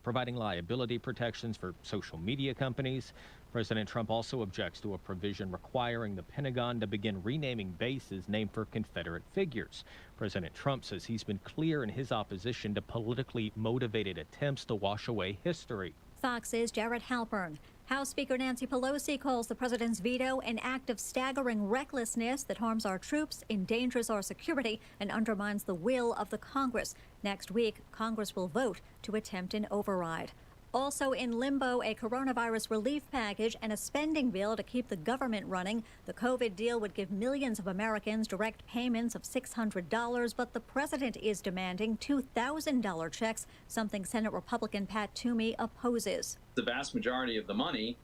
providing liability protections for social media companies. President Trump also objects to a provision requiring the Pentagon to begin renaming bases named for Confederate figures. President Trump says he's been clear in his opposition to politically motivated attempts to wash away history. Fox's Jared Halpern. House Speaker Nancy Pelosi calls the president's veto an act of staggering recklessness that harms our troops, endangers our security, and undermines the will of the Congress. Next week, Congress will vote to attempt an override. Also in limbo, a coronavirus relief package and a spending bill to keep the government running. The COVID deal would give millions of Americans direct payments of $600, but the president is demanding $2,000 checks, something Senate Republican Pat Toomey opposes. The vast majority of the money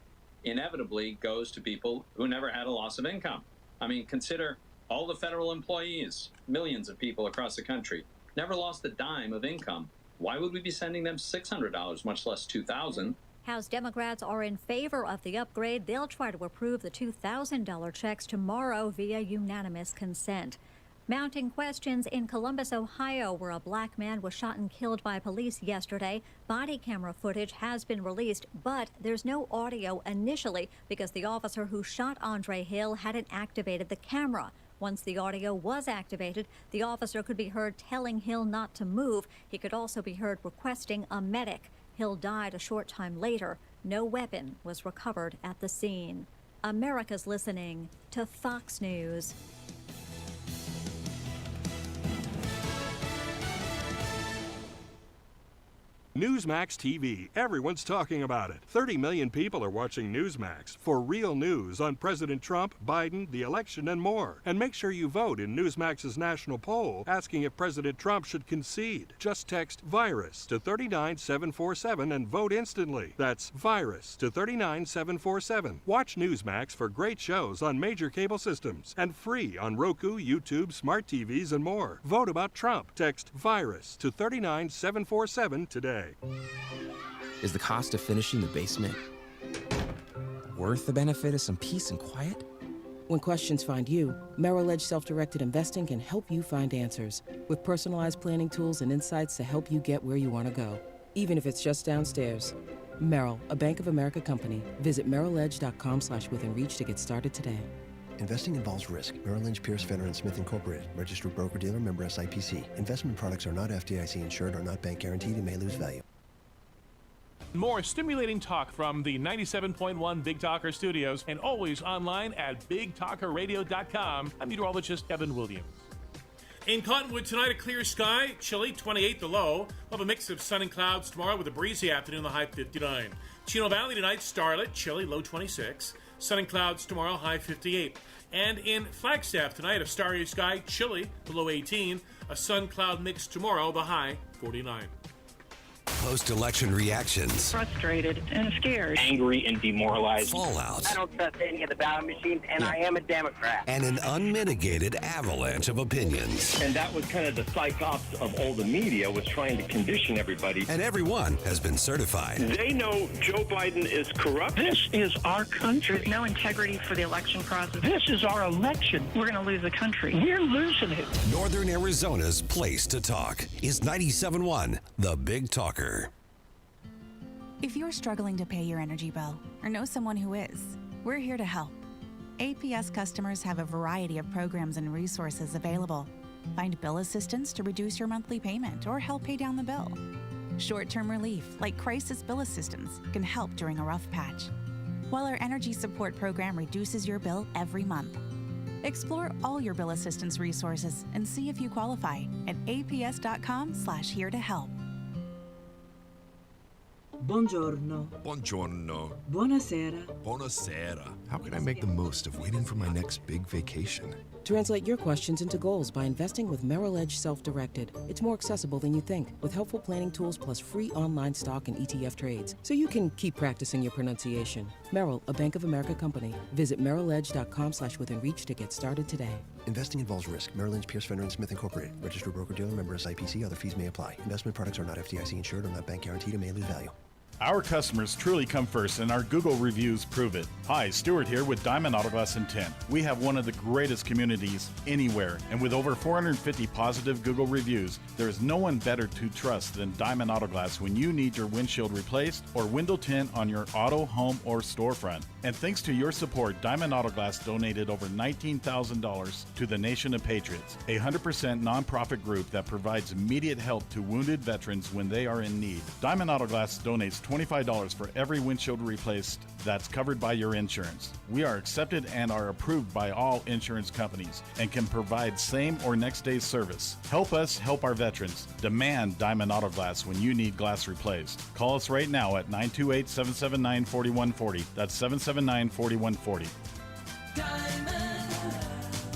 inevitably goes to people who never had a loss of income. I mean, consider all the federal employees, millions of people across the country, never lost a dime of income. Why would we be sending them $600, much less $2,000? House Democrats are in favor of the upgrade. They'll try to approve the $2,000 checks tomorrow via unanimous consent. Mounting questions in Columbus, Ohio, where a black man was shot and killed by police yesterday. Body camera footage has been released, but there's no audio initially because the officer who shot Andre Hill hadn't activated the camera. Once the audio was activated, the officer could be heard telling Hill not to move. He could also be heard requesting a medic. Hill died a short time later. No weapon was recovered at the scene. America's listening to Fox News. Newsmax TV. Everyone's talking about it. 30 million people are watching Newsmax for real news on President Trump, Biden, the election, and more. And make sure you vote in Newsmax's national poll asking if President Trump should concede. Just text VIRUS to 39747 and vote instantly. That's VIRUS to 39747. Watch Newsmax for great shows on major cable systems and free on Roku, YouTube, smart TVs, and more. Vote about Trump. Text VIRUS to 39747 today. Is the cost of finishing the basement worth the benefit of some peace and quiet? When questions find you, Merrill Edge Self-Directed Investing can help you find answers with personalized planning tools and insights to help you get where you want to go, even if it's just downstairs. Merrill, a Bank of America company. Visit merrilledge.com/withinreach to get started today. Investing involves risk. Merrill Lynch, Pierce, Fenner & Smith Incorporated. Registered broker-dealer, member SIPC. Investment products are not FDIC insured, are not bank guaranteed, and may lose value. More stimulating talk from the 97.1 Big Talker studios and always online at BigTalkerRadio.com. I'm meteorologist Kevin Williams. In Cottonwood tonight, a clear sky, chilly, 28 the low. We'll have a mix of sun and clouds tomorrow with a breezy afternoon, the high 59. Chino Valley tonight, starlit, chilly, low 26. Sun and clouds tomorrow, high 58. And in Flagstaff tonight, a starry sky, chilly, the low 18. A sun-cloud mix tomorrow, the high 49. Post-election reactions. Frustrated and scared. Angry and demoralized. Fallout. I don't trust any of the ballot machines, and I am a Democrat. And an unmitigated avalanche of opinions. And that was kind of the psychops of all the media, was trying to condition everybody. And everyone has been certified. They know Joe Biden is corrupt. This is our country. No integrity for the election process. This is our election. We're going to lose the country. We're losing it. Northern Arizona's place to talk is 97.1 The Big Talker. If you're struggling to pay your energy bill or know someone who is, we're here to help. APS customers have a variety of programs and resources available. Find bill assistance to reduce your monthly payment or help pay down the bill. Short-term relief, like crisis bill assistance, can help during a rough patch, while our energy support program reduces your bill every month. Explore all your bill assistance resources and see if you qualify at aps.com/here to help. Buongiorno. Buongiorno. Buonasera. Buonasera. How can I make the most of waiting for my next big vacation? Translate your questions into goals by investing with Merrill Edge Self-Directed. It's more accessible than you think, with helpful planning tools plus free online stock and ETF trades, so you can keep practicing your pronunciation. Merrill, a Bank of America company. Visit merrilledge.com/withinreach to get started today. Investing involves risk. Merrill Lynch, Pierce, Fenner & Smith Incorporated. Registered broker-dealer, member SIPC. Other fees may apply. Investment products are not FDIC insured, are not bank guaranteed, and may lose value. Our customers truly come first, and our Google reviews prove it. Hi, Stuart here with Diamond Auto Glass in 10. We have one of the greatest communities anywhere, and with over 450 positive Google reviews, there is no one better to trust than Diamond Auto Glass when you need your windshield replaced or window tint on your auto, home, or storefront. And thanks to your support, Diamond Auto Glass donated over $19,000 to the Nation of Patriots, a 100% nonprofit group that provides immediate help to wounded veterans when they are in need. Diamond Auto Glass donates $25 for every windshield replaced that's covered by your insurance. We are accepted and are approved by all insurance companies and can provide same or next day service. Help us help our veterans. Demand Diamond Auto Glass when you need glass replaced. Call us right now at 928-779-4140. That's 779-4140.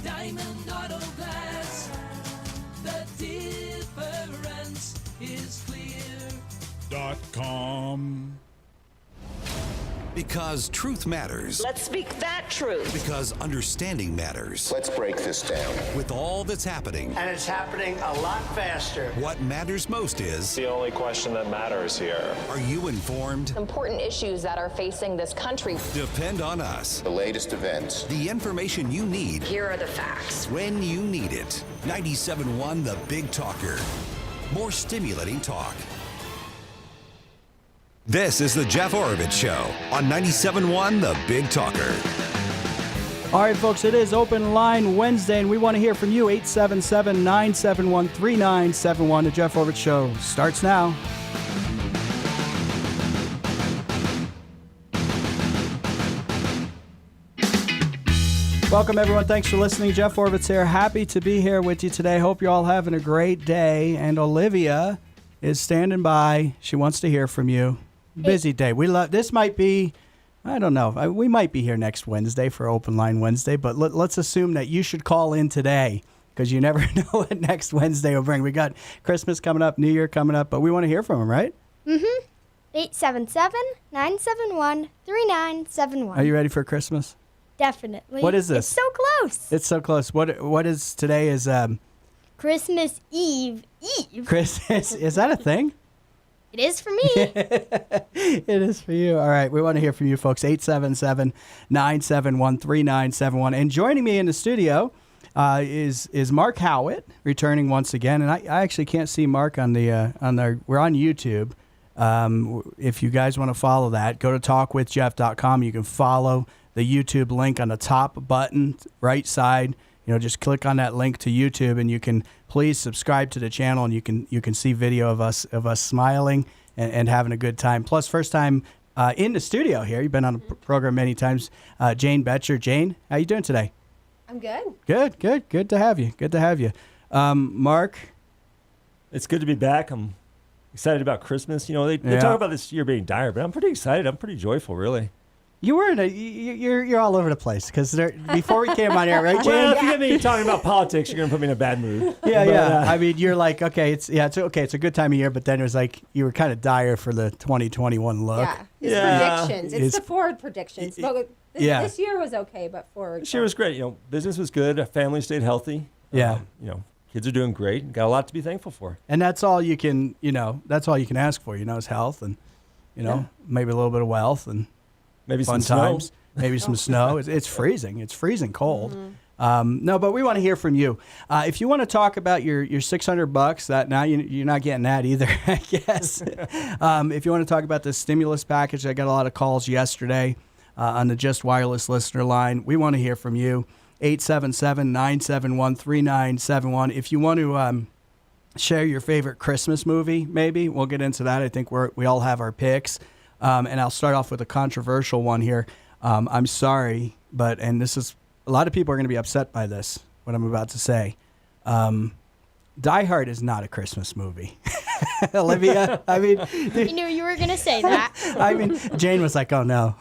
Diamond Auto Glass. The difference is clear. .com. Because truth matters. Let's speak that truth. Because understanding matters. Let's break this down. With all that's happening. And it's happening a lot faster. What matters most is... the only question that matters here. Are you informed? Important issues that are facing this country. Depend on us. The latest events. The information you need. Here are the facts. When you need it. 97.1 The Big Talker. More stimulating talk. This is the Jeff Oravits Show on 97.1 The Big Talker. All right, folks, it is Open Line Wednesday, and we want to hear from you. 877-971-3971. The Jeff Oravits Show starts now. Welcome, everyone. Thanks for listening. Jeff Oravits here. Happy to be here with you today. Hope you're all having a great day. And Olivia is standing by. She wants to hear from you. Busy day. We love this. Might be, I don't know. We might be here next Wednesday for Open Line Wednesday, but let's assume that you should call in today because you never know what next Wednesday will bring. We got Christmas coming up, New Year coming up, but we want to hear from them, right? 877-971-3971. Are you ready for Christmas? Definitely. What is this? It's so close. It's so close. What is today? Is Christmas Eve. Christmas? Is that a thing? It is for me. It is for you. All right. We want to hear from you, folks. 877-971-3971. And joining me in the studio is Mark Haughwout, returning once again. And I actually can't see Mark on we're on YouTube. If you guys want to follow that, go to talkwithjeff.com. You can follow the YouTube link on the top button, right side. Just click on that link to YouTube, and you can please subscribe to the channel, and you can see video of us smiling and having a good time. Plus, first time in the studio here. You've been on the program many times. Jane Becher. Jane, how you doing today? I'm good. Good to have you. Good to have you. Mark? It's good to be back. I'm excited about Christmas. They talk about this year being dire, but I'm pretty excited. I'm pretty joyful, really. You were you're all over the place because before we came on air, right, Jane? Well, if you get me talking about politics, you're gonna put me in a bad mood. Yeah. I mean, you're like, okay, it's okay. It's a good time of year, but then it was like you were kind of dire for the 2021 look. Yeah, predictions. It's the forward predictions. But this year was okay, but forward. This year was great. Business was good. Our family stayed healthy. Yeah. Kids are doing great. Got a lot to be thankful for. And that's all you can. That's all you can ask for. Is health and maybe a little bit of wealth and. Maybe fun some times. snow. Maybe some snow. It's freezing. It's freezing cold. No, but we want to hear from you. If you want to talk about your $600, that now you're not getting that either, I guess. If you want to talk about the stimulus package, I got a lot of calls yesterday on the Just Wireless listener line. We want to hear from you. 877-971-3971. If you want to share your favorite Christmas movie, maybe we'll get into that. I think we all have our picks. And I'll start off with a controversial one here. I'm sorry, and this is a lot of people are going to be upset by this, what I'm about to say. Die Hard is not a Christmas movie. Olivia, I mean... I knew you were going to say that. I mean, Jane was like, oh no,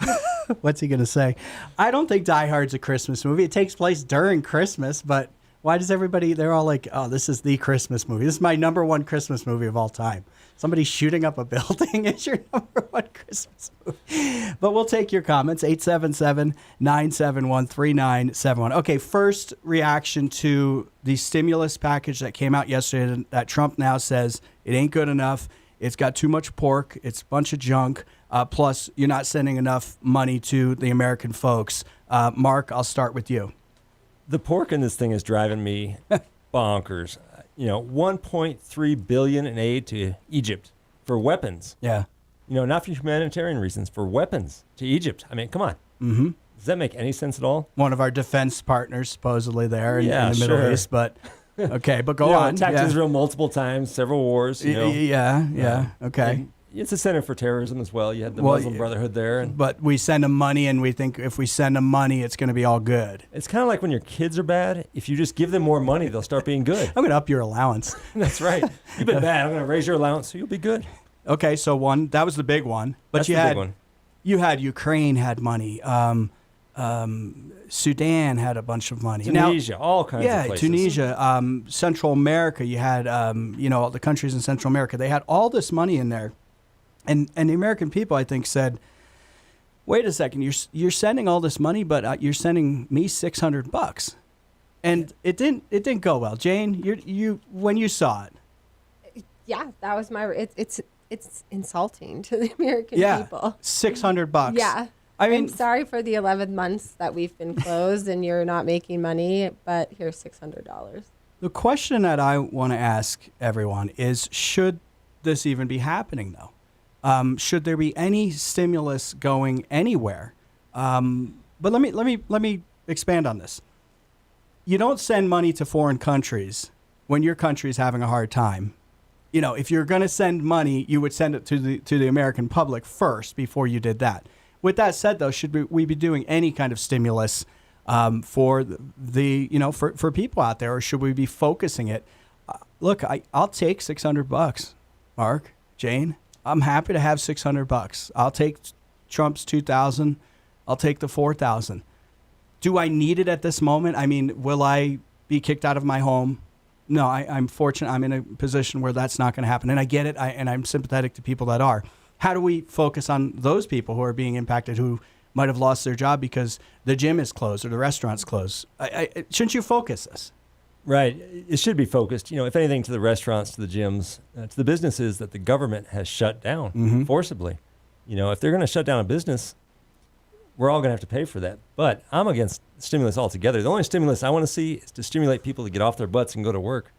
what's he going to say? I don't think Die Hard's a Christmas movie. It takes place during Christmas, but why does they're all like, oh, this is the Christmas movie. This is my number one Christmas movie of all time. Somebody shooting up a building is your number one Christmas movie. But we'll take your comments, 877-971-3971. Okay, first reaction to the stimulus package that came out yesterday that Trump now says it ain't good enough. It's got too much pork. It's a bunch of junk. Plus, you're not sending enough money to the American folks. Mark, I'll start with you. The pork in this thing is driving me bonkers. 1.3 billion in aid to Egypt for weapons. Yeah. Not for humanitarian reasons, for weapons to Egypt. I mean, come on. Mm-hmm. Does that make any sense at all? One of our defense partners supposedly there in the Middle sure. East, but okay, but go on. Attacked Israel multiple times, several wars. Yeah. Okay. And it's a center for terrorism as well. You had the Muslim Brotherhood there. But we send them money, and we think if we send them money, it's going to be all good. It's kind of like when your kids are bad. If you just give them more money, they'll start being good. I'm going to up your allowance. That's right. You've been bad. I'm going to raise your allowance, so you'll be good. Okay, so that was the big one. But That's you the had big one. You had Ukraine had money. Sudan had a bunch of money. Tunisia, all kinds of places. Tunisia, Central America. You had all the countries in Central America. They had all this money in there, and the American people, I think, said, "Wait a second, you're sending all this money, but you're sending me $600." And it didn't go well. Jane, you when you saw it. Yeah, that was it's insulting to the American people. $600. Yeah. I'm sorry for the 11 months that we've been closed and you're not making money, but here's $600. The question that I want to ask everyone is, should this even be happening, though? Should there be any stimulus going anywhere? But let me expand on this. You don't send money to foreign countries when your country's having a hard time. If you're going to send money, you would send it to the American public first before you did that. With that said, though, should we be doing any kind of stimulus for for people out there, or should we be focusing it? Look, I'll take $600, Mark, Jane. I'm happy to have $600. I'll take Trump's $2,000. I'll take the $4,000. Do I need it at this moment? I mean, will I be kicked out of my home? No, I'm fortunate. I'm in a position where that's not going to happen, and I get it. And I'm sympathetic to people that are. How do we focus on those people who are being impacted, who might have lost their job because the gym is closed or the restaurant's closed? Shouldn't you focus this? Right. It should be focused, if anything, to the restaurants, to the gyms, to the businesses that the government has shut down forcibly. If they're going to shut down a business, we're all going to have to pay for that. But I'm against stimulus altogether. The only stimulus I want to see is to stimulate people to get off their butts and go to work.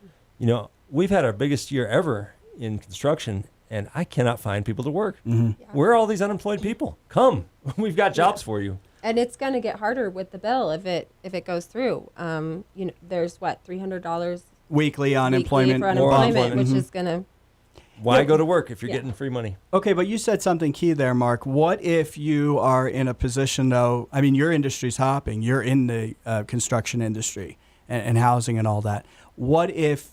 We've had our biggest year ever in construction, and I cannot find people to work. Mm-hmm. Yeah. Where are all these unemployed people? Come. We've got jobs for you. And it's going to get harder with the bill if it goes through. There's $300 weekly unemployment, for unemployment, which is going to. Why go to work if you're getting free money? Okay, but you said something key there, Mark. What if you are in a position, though? I mean, your industry's hopping. You're in the construction industry and housing and all that. What if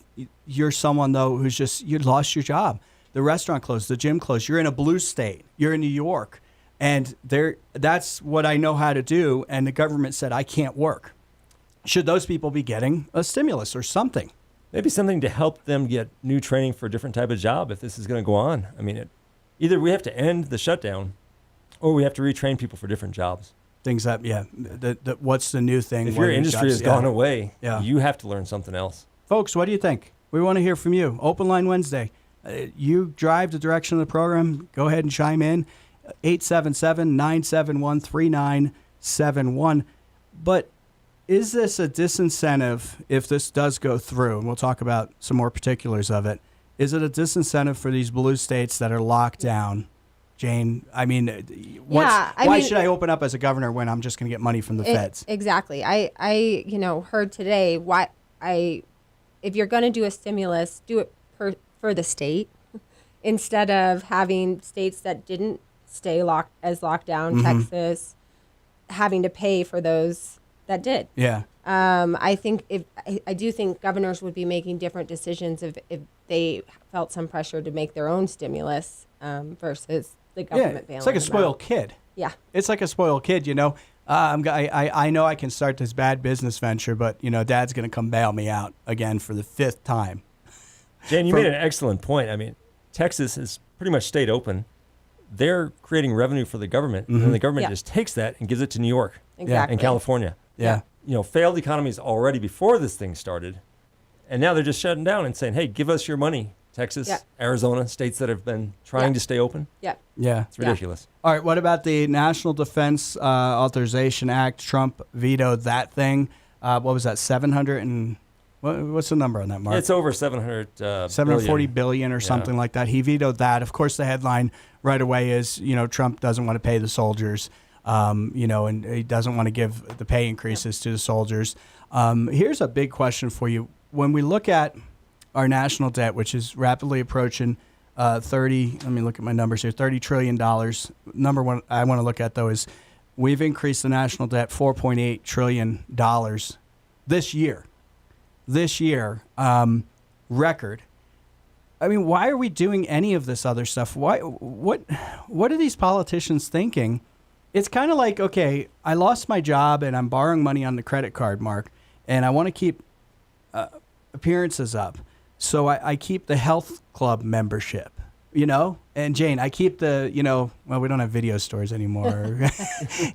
you're someone, though, you lost your job? The restaurant closed, the gym closed. You're in a blue state. You're in New York. And that's what I know how to do. And the government said, I can't work. Should those people be getting a stimulus or something? Maybe something to help them get new training for a different type of job if this is going to go on. I mean, either we have to end the shutdown or we have to retrain people for different jobs. Things that, what's the new thing? If your industry has gone away, you have to learn something else. Folks, what do you think? We want to hear from you. Open Line Wednesday. You drive the direction of the program. Go ahead and chime in. 877-971-3971. But is this a disincentive if this does go through? And we'll talk about some more particulars of it. Is it a disincentive for these blue states that are locked down? Jane, I mean, why should I open up as a governor when I'm just going to get money from the feds? Exactly. I heard today if you're going to do a stimulus, do it for the state instead of having states that didn't stay locked down, Texas, having to pay for those that did. Yeah. I think I do think governors would be making different decisions if they felt some pressure to make their own stimulus versus the government bailing it's like a them spoiled out. kid. Yeah. It's like a spoiled kid, I know I can start this bad business venture, but, Dad's going to come bail me out again for the 5th time. Jane, you made an excellent point. I mean, Texas has pretty much stayed open. They're creating revenue for the government, and then the government just takes that and gives it to New York and California. Yeah. Failed economies already before this thing started, and now they're just shutting down and saying, hey, give us your money Texas, Yeah. Arizona, states that have been trying to stay open. Yeah. Yeah. It's ridiculous. All right. What about the National Defense Authorization Act? Trump vetoed that thing. What was that? 700 and what's the number on that, Mark? It's over 700 740 billion or something like that. He vetoed that. Of course, the headline right away is, Trump doesn't want to pay the soldiers, and he doesn't want to give the pay increases to the soldiers. Here's a big question for you. When we look at our national debt, which is rapidly approaching 30, let me look at my numbers here, $30 trillion. Number one I want to look at, though, is we've increased the national debt $4.8 trillion this year. Record. I mean, why are we doing any of this other stuff? What are these politicians thinking? It's kind of like, okay, I lost my job and I'm borrowing money on the credit card, Mark, and I want to keep appearances up. So I keep the health club membership, and Jane, I keep the, well, we don't have video stores anymore.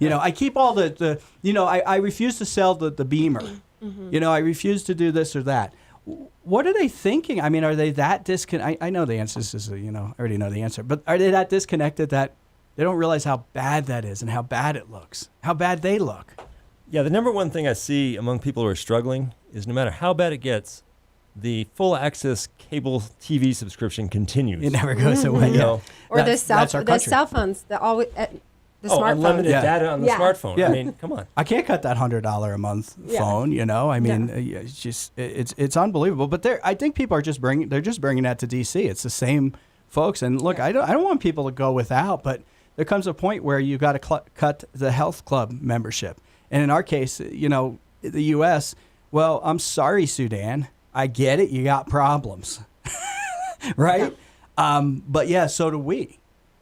I keep all I refuse to sell the Beamer. Mm-hmm. I refuse to do this or that. What are they thinking? I mean, are they that disconnected? I know the answer is, I already know the answer, but are they that disconnected that they don't realize how bad that is and how bad it looks, how bad they look? Yeah, the number one thing I see among people who are struggling is no matter how bad it gets, the full access cable TV subscription continues. It never goes away. Or the cell phones, the smartphone. Unlimited data on the smartphone. Yeah. I mean, come on. I can't cut that $100 a month phone. I mean, it's just it's unbelievable. But I think people are just bringing that to DC. It's the same folks. And look, I don't want people to go without, but there comes a point where you got to cut the health club membership. And in our case, the U.S. Well, I'm sorry, Sudan. I get it. You got problems, right? Yeah. But so do we.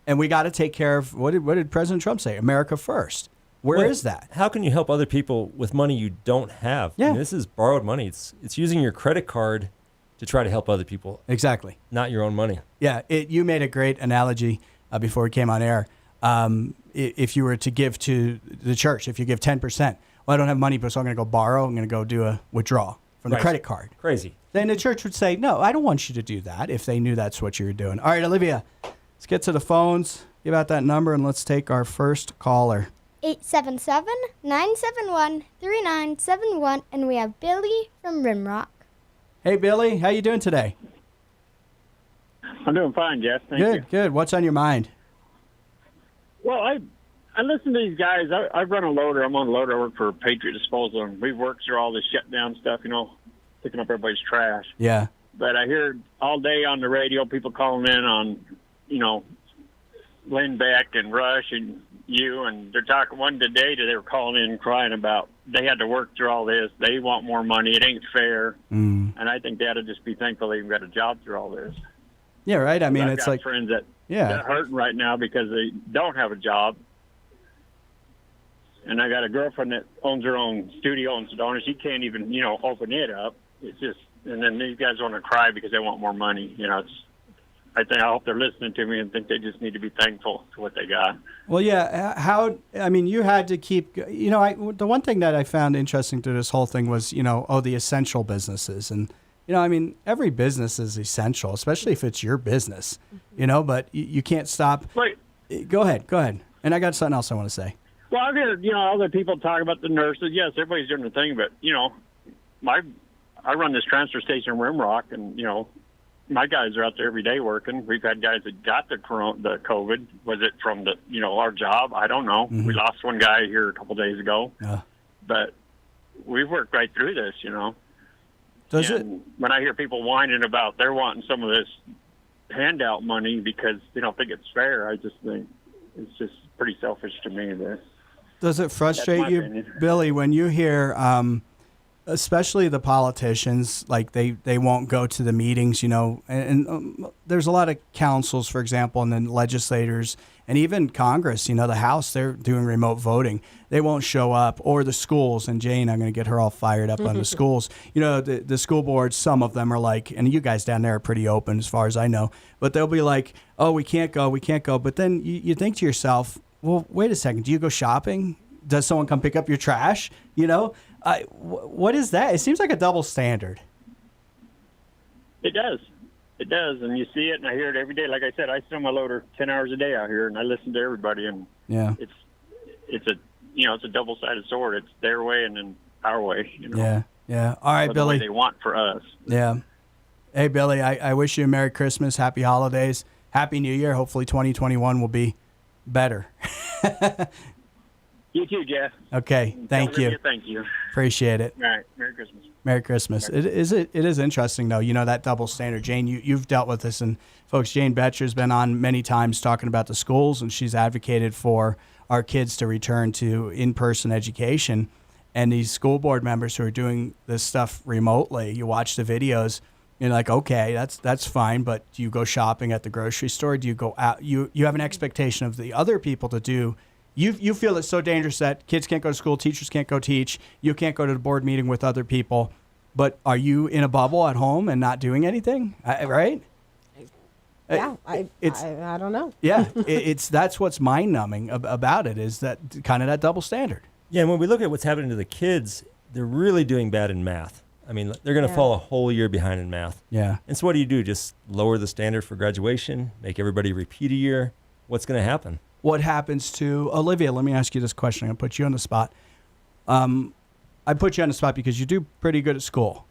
And we got to take care of, what did President Trump say? America first. Where is that? How can you help other people with money you don't have? Yeah. I mean, this is borrowed money. It's using your credit card to try to help other people. Exactly. Not your own money. Yeah. You made a great analogy before we came on air. If you were to give to the church, if you give 10%, well, I don't have money, so I'm going to go borrow. I'm going to go do a withdrawal from the credit card. Crazy. Then the church would say, no, I don't want you to do that if they knew that's what you were doing. All right, Olivia, let's get to the phones. Give out that number, and let's take our first caller. 877-971-3971, and we have Billy from Rimrock. Hey, Billy, how you doing today? I'm doing fine, Jeff. Thank you. Good. What's on your mind? Well, I listen to these guys. I run a loader. I'm on a loader. I work for Patriot Disposal, and we've worked through all this shutdown stuff, picking up everybody's trash. Yeah. But I hear all day on the radio people calling in on, Lynn Beck and Rush and you, and they're talking one today that they were calling in crying about they had to work through all this. They want more money. It ain't fair. And I think they ought to just be thankful they even got a job through all this. Yeah, right. I mean, I've it's got like friends that are hurting right now because they don't have a job. And I got a girlfriend that owns her own studio in Sedona. She can't even, open it up. It's just, and then these guys want to cry because they want more money. I hope they're listening to me and think they just need to be thankful for what they got. Well, yeah. You had to keep, the one thing that I found interesting to this whole thing was, the essential businesses. And, every business is essential, especially if it's your business, but you can't stop. Right. Go ahead. And I got something else I want to say. Well, I've heard, other people talk about the nurses. Yes, everybody's doing their thing, but, I run this transfer station in Rimrock, and, my guys are out there every day working. We've had guys that got the COVID. Was it from our job? I don't know. Mm-hmm. We lost one guy here a couple of days ago. But we've worked right through this, Does it? When I hear people whining about they're wanting some of this handout money because they don't think it's fair, I just think it's just pretty selfish to me. Does it frustrate you, opinion. Billy, when you hear, especially the politicians, like they won't go to the meetings, and there's a lot of councils, for example, and then legislators and even Congress, the House, they're doing remote voting. They won't show up, or the schools. And Jane, I'm going to get her all fired up on the schools. The school boards, some of them are like, and you guys down there are pretty open as far as I know, but they'll be like, oh, we can't go. But then you think to yourself, well, wait a second, do you go shopping? Does someone come pick up your trash? What is that? It seems like a double standard. It does. It does, and you see it, and I hear it every day. Like I said, I sit on my loader 10 hours a day out here, and I listen to everybody, and Yeah. it's a double-sided sword. It's their way and then our way. Yeah. All right, Or Billy. the way they want for us. Yeah. Hey, Billy, I wish you a Merry Christmas, Happy Holidays, Happy New Year. Hopefully 2021 will be better. You too, Jeff. Okay, thank you. Thank you. Appreciate it. All right, Merry Christmas. Merry Christmas. It is interesting, though, that double standard. Jane, you've dealt with this, and folks, Jane Becher's been on many times talking about the schools, and she's advocated for our kids to return to in-person education. And these school board members who are doing this stuff remotely, you watch the videos, you're like, okay, that's fine, but do you go shopping at the grocery store? Do you go out? You have an expectation of the other people to do. You feel it's so dangerous that kids can't go to school, teachers can't go teach, you can't go to the board meeting with other people. But are you in a bubble at home and not doing anything? Right? Yeah, I don't know. Yeah, that's what's mind-numbing about it, is that kind of that double standard. Yeah, and when we look at what's happening to the kids, they're really doing bad in math. I mean, they're going to fall a whole year behind in math. Yeah. And so what do? Just lower the standard for graduation, make everybody repeat a year? What's going to happen? What happens to Olivia? Let me ask you this question. I'm going to put you on the spot. I put you on the spot because you do pretty good at school.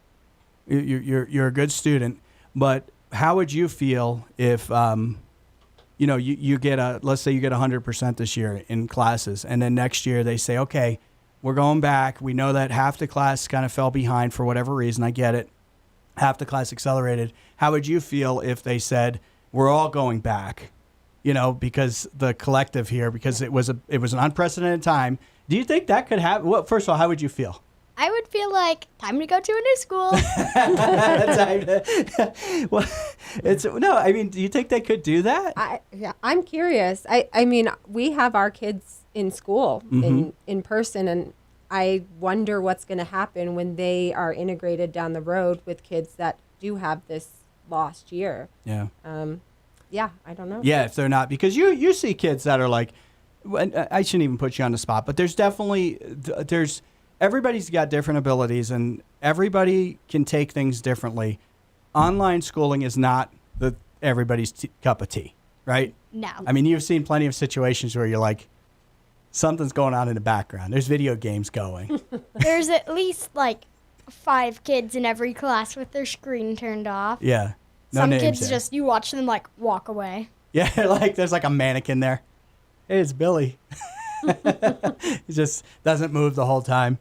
You're a good student, but how would you feel if you get let's say you get 100% this year in classes, and then next year they say, okay, we're going back. We know that half the class kind of fell behind for whatever reason. I get it. Half the class accelerated. How would you feel if they said, we're all going back? Because the collective here, because it was an unprecedented time. Do you think that could happen? Well, first of all, how would you feel? I would feel like time to go to a new school. Do you think they could do that? I'm curious. I mean, we have our kids in school in person, and I wonder what's going to happen when they are integrated down the road with kids that do have this lost year. Yeah. Yeah, I don't know. Yeah, if they're not, because you see kids that are like, I shouldn't even put you on the spot, but everybody's got different abilities, and everybody can take things differently. Online schooling is not everybody's cup of tea, right? No. I mean, you've seen plenty of situations where you're like, something's going on in the background. There's video games going. There's at least 5 kids in every class with their screen turned off. Yeah. No Some names kids there. just, you watch them walk away. Yeah, there's a mannequin there. Hey, it's Billy. He just doesn't move the whole time.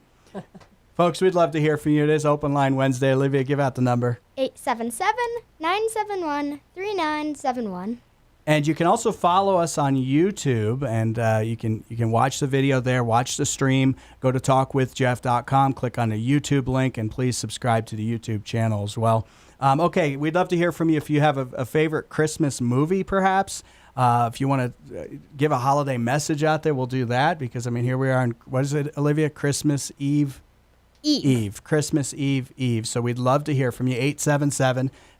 Folks, we'd love to hear from you. It is Open Line Wednesday. Olivia, give out the number. 877-971-3971. And you can also follow us on YouTube, and you can watch the video there, watch the stream. Go to talkwithjeff.com, click on the YouTube link, and please subscribe to the YouTube channel as well. Okay, we'd love to hear from you if you have a favorite Christmas movie, perhaps. If you want to give a holiday message out there, we'll do that, because, here we are on, what is it, Olivia? Christmas Eve? Eve. Christmas Eve. So we'd love to hear from you.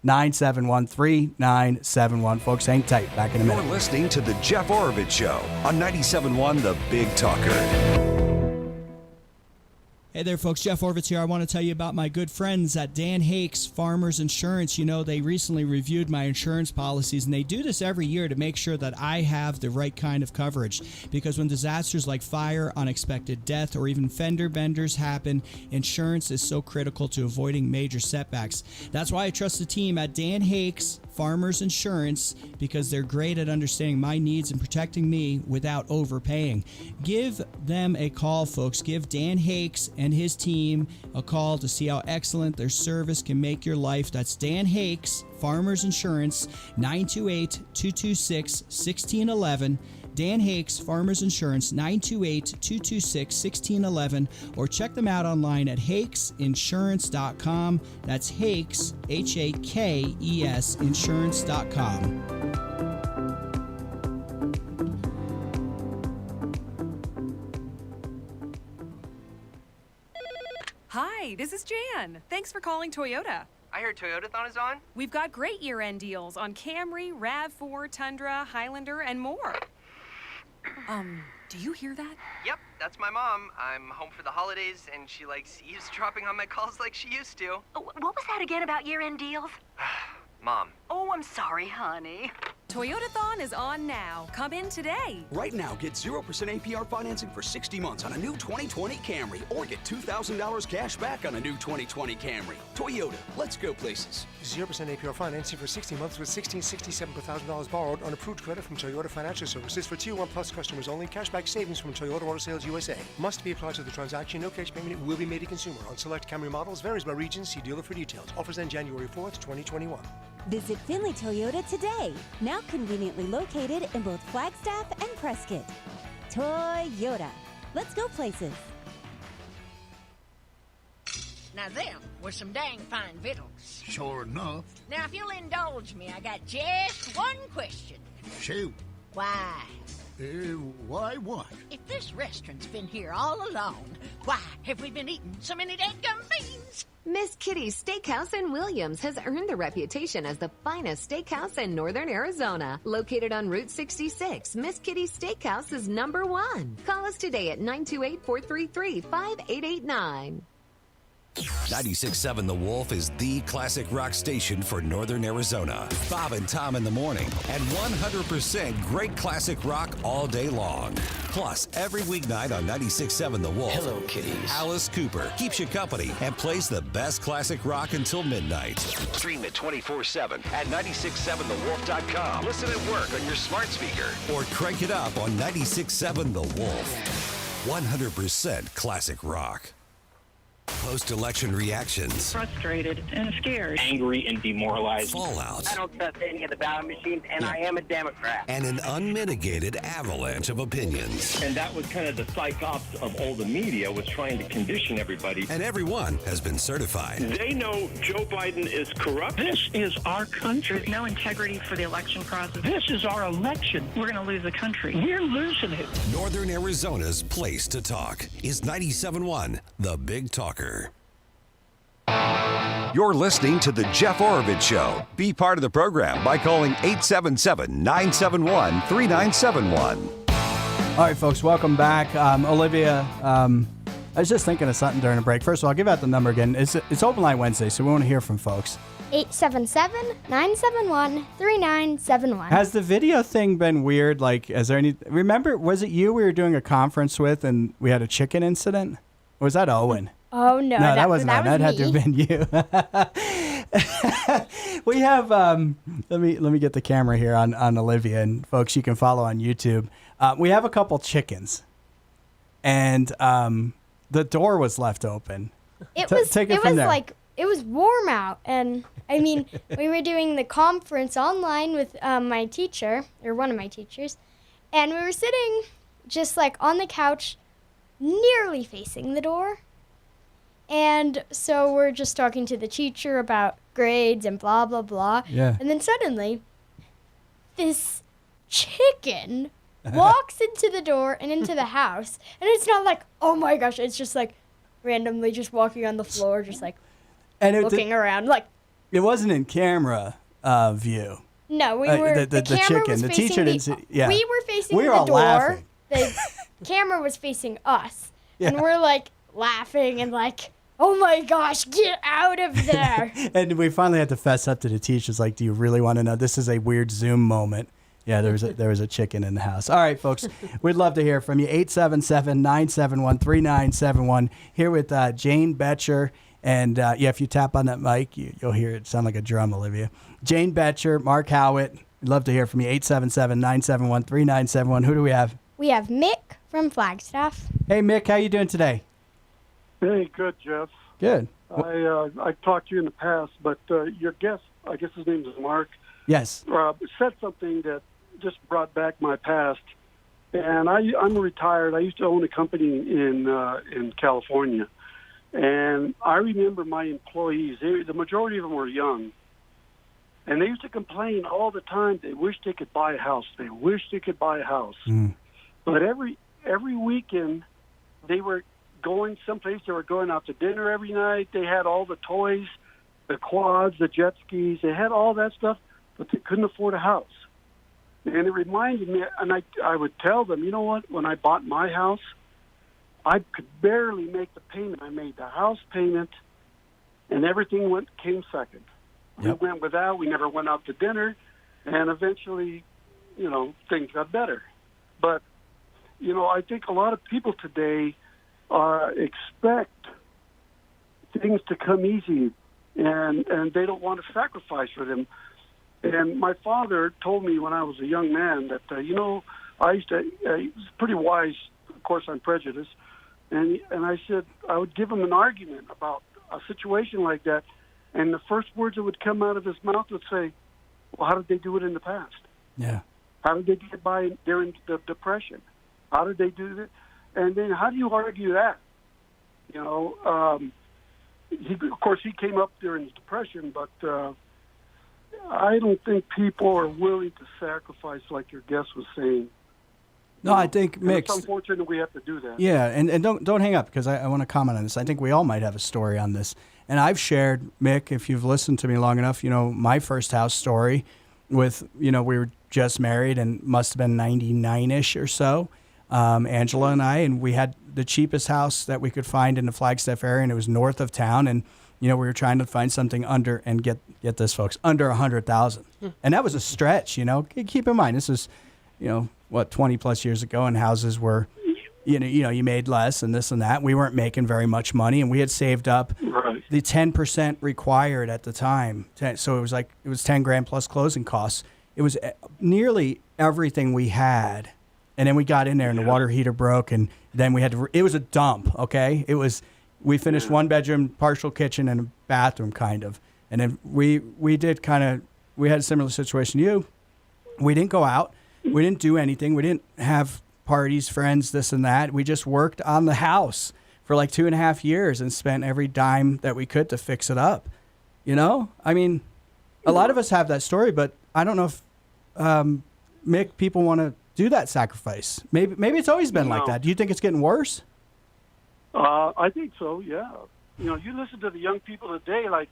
877-971-3971. Folks, hang tight. Back in a minute. You're listening to The Jeff Oravits Show on 97.1 The Big Talker. Hey there, folks. Jeff Oravits here. I want to tell you about my good friends at Dan Hakes Farmers Insurance. They recently reviewed my insurance policies, and they do this every year to make sure that I have the right kind of coverage. Because when disasters like fire, unexpected death, or even fender benders happen, insurance is so critical to avoiding major setbacks. That's why I trust the team at Dan Hakes Farmers Insurance, because they're great at understanding my needs and protecting me without overpaying. Give them a call, folks. Give Dan Hakes and his team a call to see how excellent their service can make your life. That's Dan Hakes Farmers Insurance, 928-226-1611. Dan Hakes Farmers Insurance, 928-226-1611, or check them out online at hakesinsurance.com. That's Hakes, Hakes, insurance.com. Hi, this is Jan. Thanks for calling Toyota. I heard Toyotathon is on. We've got great year-end deals on Camry, RAV4, Tundra, Highlander, and more. Do you hear that? Yep, that's my mom. I'm home for the holidays, and she likes eavesdropping on my calls like she used to. What was that again about year-end deals? Mom. Oh, I'm sorry, honey. Toyotathon is on now. Come in today. Right now, get 0% APR financing for 60 months on a new 2020 Camry, or get $2,000 cash back on a new 2020 Camry. Toyota, let's go places. 0% APR financing for 60 months with $1,667 per $1,000 borrowed on approved credit from Toyota Financial Services for Tier 1 Plus customers only. Cashback savings from Toyota Auto Sales USA. Must be applied to the transaction. No cash payment will be made to consumer. On select Camry models varies by region. See dealer for details. Offers end January 4th, 2021. Visit Finley Toyota today. Now conveniently located in both Flagstaff and Prescott. Toyota. Let's go places. Now them were some dang fine victuals. Sure enough. Now if you'll indulge me, I got just one question. Shoot. Why? Why what? If this restaurant's been here all along, why have we been eating so many dadgum beans? Miss Kitty's Steakhouse in Williams has earned the reputation as the finest steakhouse in northern Arizona. Located on Route 66, Miss Kitty's Steakhouse is #1. Call us today at 928-433-5889. 96.7 The Wolf is the classic rock station for northern Arizona. Bob and Tom in the morning, and 100% great classic rock all day long. Plus, every weeknight on 96.7 The Wolf, Hello, kitties. Alice Cooper keeps you company and plays the best classic rock until midnight. Stream it 24/7 at 967thewolf.com. Listen at work on your smart speaker. Or crank it up on 96.7 The Wolf. 100% classic rock. Post-election reactions. Frustrated and scared. Angry and demoralized. Fallout. I don't trust any of the ballot machines, and I am a Democrat. And an unmitigated avalanche of opinions. And that was kind of the psych ops of all the media, was trying to condition everybody. And everyone has been certified. They know Joe Biden is corrupt. This is our country. There's no integrity for the election process. This is our election. We're going to lose the country. We're losing it. Northern Arizona's place to talk is 97.1 The Big Talker. You're listening to The Jeff Oravits Show. Be part of the program by calling 877-971-3971. All right, folks, welcome back. Olivia, I was just thinking of something during the break. First of all, I'll give out the number again. It's Open Line Wednesday, so we want to hear from folks. 877-971-3971. Has the video thing been weird? Like, is there any... Remember, was it you we were doing a conference with and we had a chicken incident? Or was that Owen? Oh, no. No, that wasn't Owen. That had to have been you. We have... let me get the camera here on Olivia. And, folks, you can follow on YouTube. We have a couple chickens. And the door was left open. It was warm out, and I mean, we were doing the conference online with my teacher, or one of my teachers, and we were sitting just like on the couch, nearly facing the door. And so we're just talking to the teacher about grades and blah, blah, blah. Yeah. And then suddenly, this chicken walks into the door and into the house. And it's not like, oh my gosh, it's just like randomly just walking on the floor, just like looking around. Like, it wasn't in camera view. No, we were the camera chicken. was The facing teacher didn't see. Yeah. We were facing we were the all door. Laughing. The camera was facing us. Yeah. And we're like laughing and like, oh my gosh, get out of there. And we finally had to fess up to the teachers, like, do you really want to know? This is a weird Zoom moment. Yeah, there was a chicken in the house. All right, folks, we'd love to hear from you. 877-971-3971. Here with Jane Becher. And, if you tap on that mic, you'll hear it sound like a drum, Olivia. Jane Becher, Mark Haughwout. We'd love to hear from you. 877-971-3971. Who do we have? We have Mick from Flagstaff. Hey, Mick, how you doing today? Hey, good, Jeff. Good. I talked to you in the past, but your guest, I guess his name is Mark. Yes. Said something that just brought back my past. And I'm retired. I used to own a company in California. And I remember my employees, the majority of them were young. And they used to complain all the time. They wished they could buy a house. They wished they could buy a house. But every weekend, they were going someplace. They were going out to dinner every night. They had all the toys, the quads, the jet skis. They had all that stuff, but they couldn't afford a house. And it reminded me, and I would tell them, you know what, when I bought my house, I could barely make the payment. I made the house payment, and everything came second. We went without. We never went out to dinner. And eventually, things got better. But, I think a lot of people today expect things to come easy, and they don't want to sacrifice for them. And my father told me when I was a young man that, I used to, he was pretty wise. Of course, I'm prejudiced. And I said, I would give him an argument about a situation like that. And the first words that would come out of his mouth would say, well, how did they do it in the past? Yeah. How did they get by during the Depression? How did they do that? And then how do you argue that? Of course, he came up during the Depression, but I don't think people are willing to sacrifice like your guest was saying. No, I think, Mick, it's unfortunate we have to do that. Yeah, and don't hang up, because I want to comment on this. I think we all might have a story on this. And I've shared, Mick, if you've listened to me long enough, my first house story with, we were just married and must have been 99-ish or so, Angela and I, and we had the cheapest house that we could find in the Flagstaff area, and it was north of town, and we were trying to find something under, and get this, folks, under $100,000. And that was a stretch, Keep in mind, this is, 20 plus years ago, and houses were, you made less and this and that. We weren't making very much money, and we had saved up the 10% required at the time. So it was 10 grand plus closing costs. It was nearly everything we had. And then we got in there and the water heater broke, and then we had to, it was a dump. Okay. We finished one bedroom, partial kitchen, and a bathroom kind of. And then we had a similar situation to you. We didn't go out. We didn't do anything. We didn't have parties, friends, this and that. We just worked on the house for like 2.5 years and spent every dime that we could to fix it up. I mean, a lot of us have that story, but I don't know if, Mick, people want to do that sacrifice. Maybe it's always been like that. Do you think it's getting worse? I think so, yeah. You listen to the young people today, like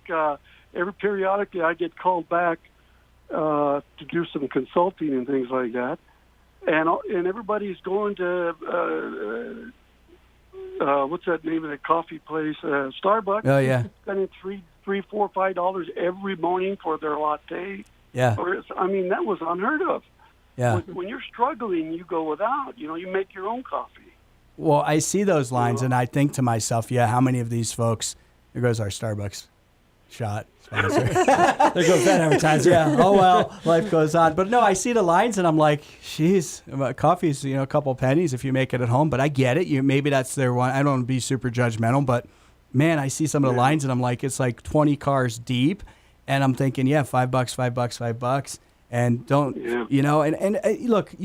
periodically I get called back to do some consulting and things like that. And everybody's going to what's that name of the coffee place? Starbucks. Oh yeah. Spending $3, $4, $5 every morning for their latte. Yeah. I mean, that was unheard of. Yeah. When you're struggling, you go without. You make your own coffee. Well, I see those lines and I think to myself, yeah, how many of these folks? There goes our Starbucks shot sponsor. There goes that advertiser. Yeah. Oh well, life goes on. But no, I see the lines and I'm like, geez, coffee's a couple pennies if you make it at home. But I get it. Maybe that's their one. I don't want to be super judgmental, but man, I see some of the lines and I'm like, it's like 20 cars deep, and I'm thinking, yeah, $5, $5, and don't and look,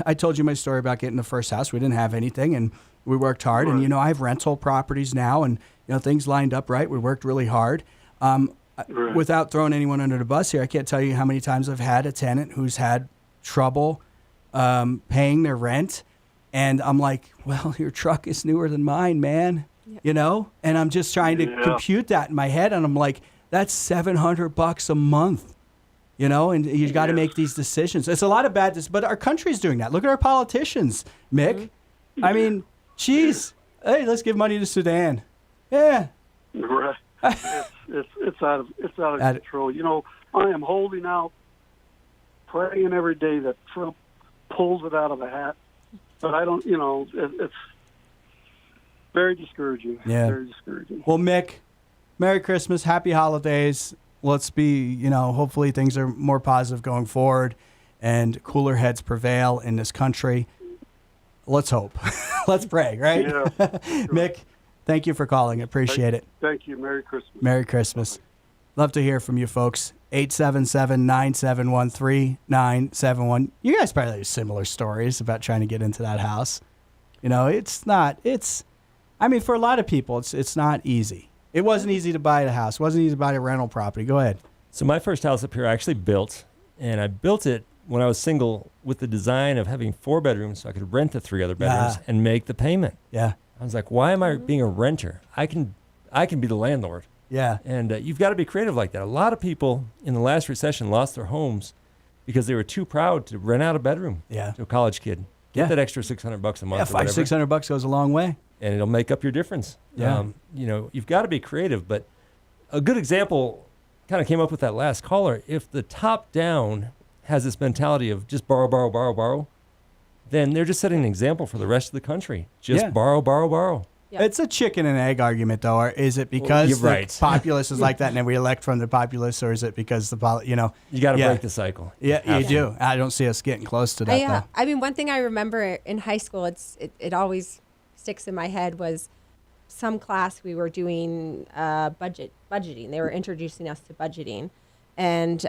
I told you my story about getting the first house. We didn't have anything, and we worked hard. Right. And I have rental properties now, and things lined up right. We worked really hard. Without throwing anyone under the bus here, I can't tell you how many times I've had a tenant who's had trouble paying their rent, and I'm like, well, your truck is newer than mine, man. Yep. And I'm just trying to compute that in my head, and I'm like, that's $700 a month. And you got to make these decisions. It's a lot of bad, but our country's doing that. Look at our politicians, Mick. Mm-hmm. I mean, geez, hey, let's give money to Sudan. Yeah, right. It's out of control. I am holding out, praying every day that Trump pulls it out of the hat. But I don't. It's very discouraging. Yeah, very discouraging. Well, Mick, Merry Christmas, Happy Holidays. Let's be, hopefully things are more positive going forward and cooler heads prevail in this country. Let's hope. Let's pray, right? Yeah. Sure. Mick, thank you for calling. Appreciate it. Thank you. Merry Christmas. Merry Christmas. Love to hear from you folks. 877-971-3971. You guys probably have similar stories about trying to get into that house. For a lot of people, it's not easy. It wasn't easy to buy the house. It wasn't easy to buy a rental property. Go ahead. So my first house up here I actually built, and I built it when I was single with the design of having 4 bedrooms so I could rent the 3 other bedrooms and make the payment. Yeah. I was like, why am I being a renter? I can be the landlord. Yeah. And you've got to be creative like that. A lot of people in the last recession lost their homes because they were too proud to rent out a bedroom to a college kid. Get that extra $600 a month. Yeah, $500-$600 goes a long way. And it'll make up your difference. Yeah. You've got to be creative. But a good example kind of came up with that last caller. If the top down has this mentality of just borrow, borrow, borrow, borrow, then they're just setting an example for the rest of the country. Just borrow, borrow, borrow. Yep. It's a chicken and egg argument, though. Or is it because the populace is like that and then we elect from the populace, or is it because you got to break the cycle. Yeah, you do. I don't see us getting close to that, though. I mean, one thing I remember in high school, it always sticks in my head, was some class we were doing budgeting. They were introducing us to budgeting, and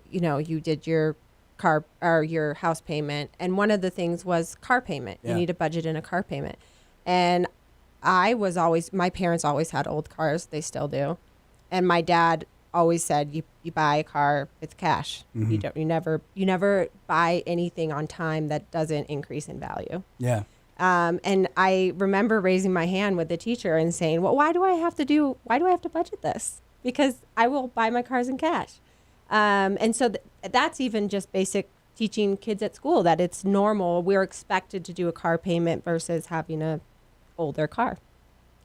you did your car or your house payment, and one of the things was car payment. You need a budget in a car payment, and my parents always had old cars. They still do. And my dad always said, you buy a car with cash. Mm-hmm. You never buy anything on time that doesn't increase in value. Yeah. And I remember raising my hand with the teacher and saying, well, why do I have to budget this? Because I will buy my cars in cash. And so that's even just basic teaching kids at school that it's normal. We're expected to do a car payment versus having a older car.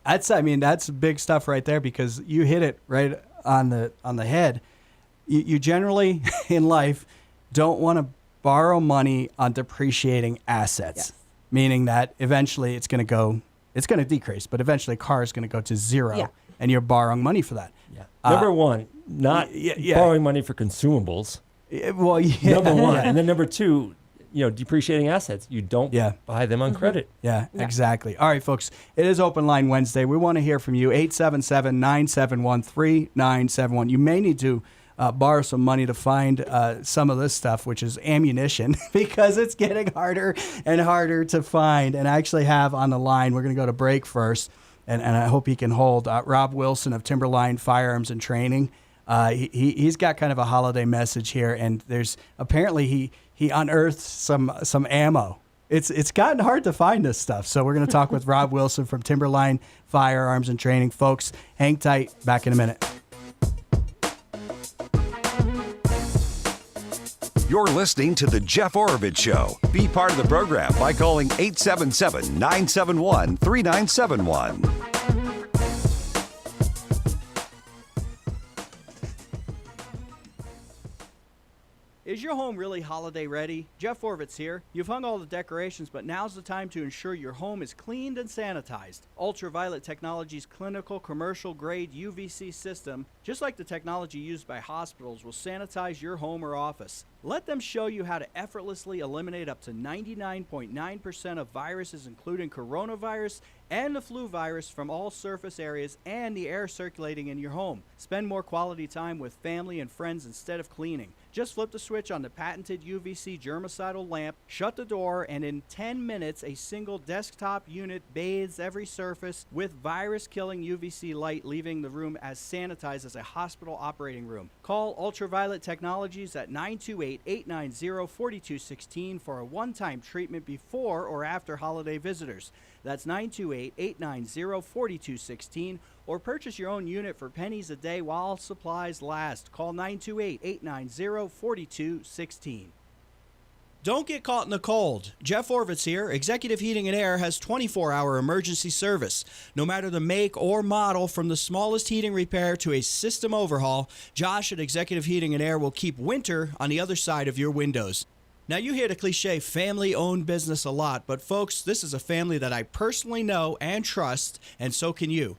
That's big stuff right there, because you hit it right on the head. You generally in life don't want to borrow money on depreciating assets, meaning that eventually it's going to decrease, but eventually a car is going to go to zero, and you're borrowing money for that. Yeah. Number one, not borrowing money for consumables. Number one, and then number two, depreciating assets. You don't buy them on credit. Yeah, exactly. All right, folks, it is Open Line Wednesday. We want to hear from you. 877-971-3971. You may need to borrow some money to find some of this stuff, which is ammunition, because it's getting harder and harder to find. And I actually have on the line, we're going to go to break first, and I hope he can hold, Rob Wilson of Timberline Firearms and Training. He's got kind of a holiday message here, and there's apparently he unearthed some ammo. It's gotten hard to find this stuff, so we're going to talk with Rob Wilson from Timberline Firearms and Training. Folks, hang tight. Back in a minute. You're listening to The Jeff Oravits Show. Be part of the program by calling 877-971-3971. Is your home really holiday ready? Jeff Oravits here. You've hung all the decorations, but now's the time to ensure your home is cleaned and sanitized. Ultraviolet Technology's clinical commercial grade UVC system, just like the technology used by hospitals, will sanitize your home or office. Let them show you how to effortlessly eliminate up to 99.9% of viruses, including coronavirus and the flu virus, from all surface areas and the air circulating in your home. Spend more quality time with family and friends instead of cleaning. Just flip the switch on the patented UVC germicidal lamp, shut the door, and in 10 minutes, a single desktop unit bathes every surface with virus-killing UVC light, leaving the room as sanitized as a hospital operating room. Call Ultraviolet Technologies at 928-890-4216 for a one-time treatment before or after holiday visitors. That's 928-890-4216, or purchase your own unit for pennies a day while supplies last. Call 928-890-4216. Don't get caught in the cold. Jeff Oravits here. Executive Heating and Air has 24-hour emergency service. No matter the make or model, from the smallest heating repair to a system overhaul, Josh at Executive Heating and Air will keep winter on the other side of your windows. Now, you hear the cliche family-owned business a lot, but folks, this is a family that I personally know and trust, and so can you.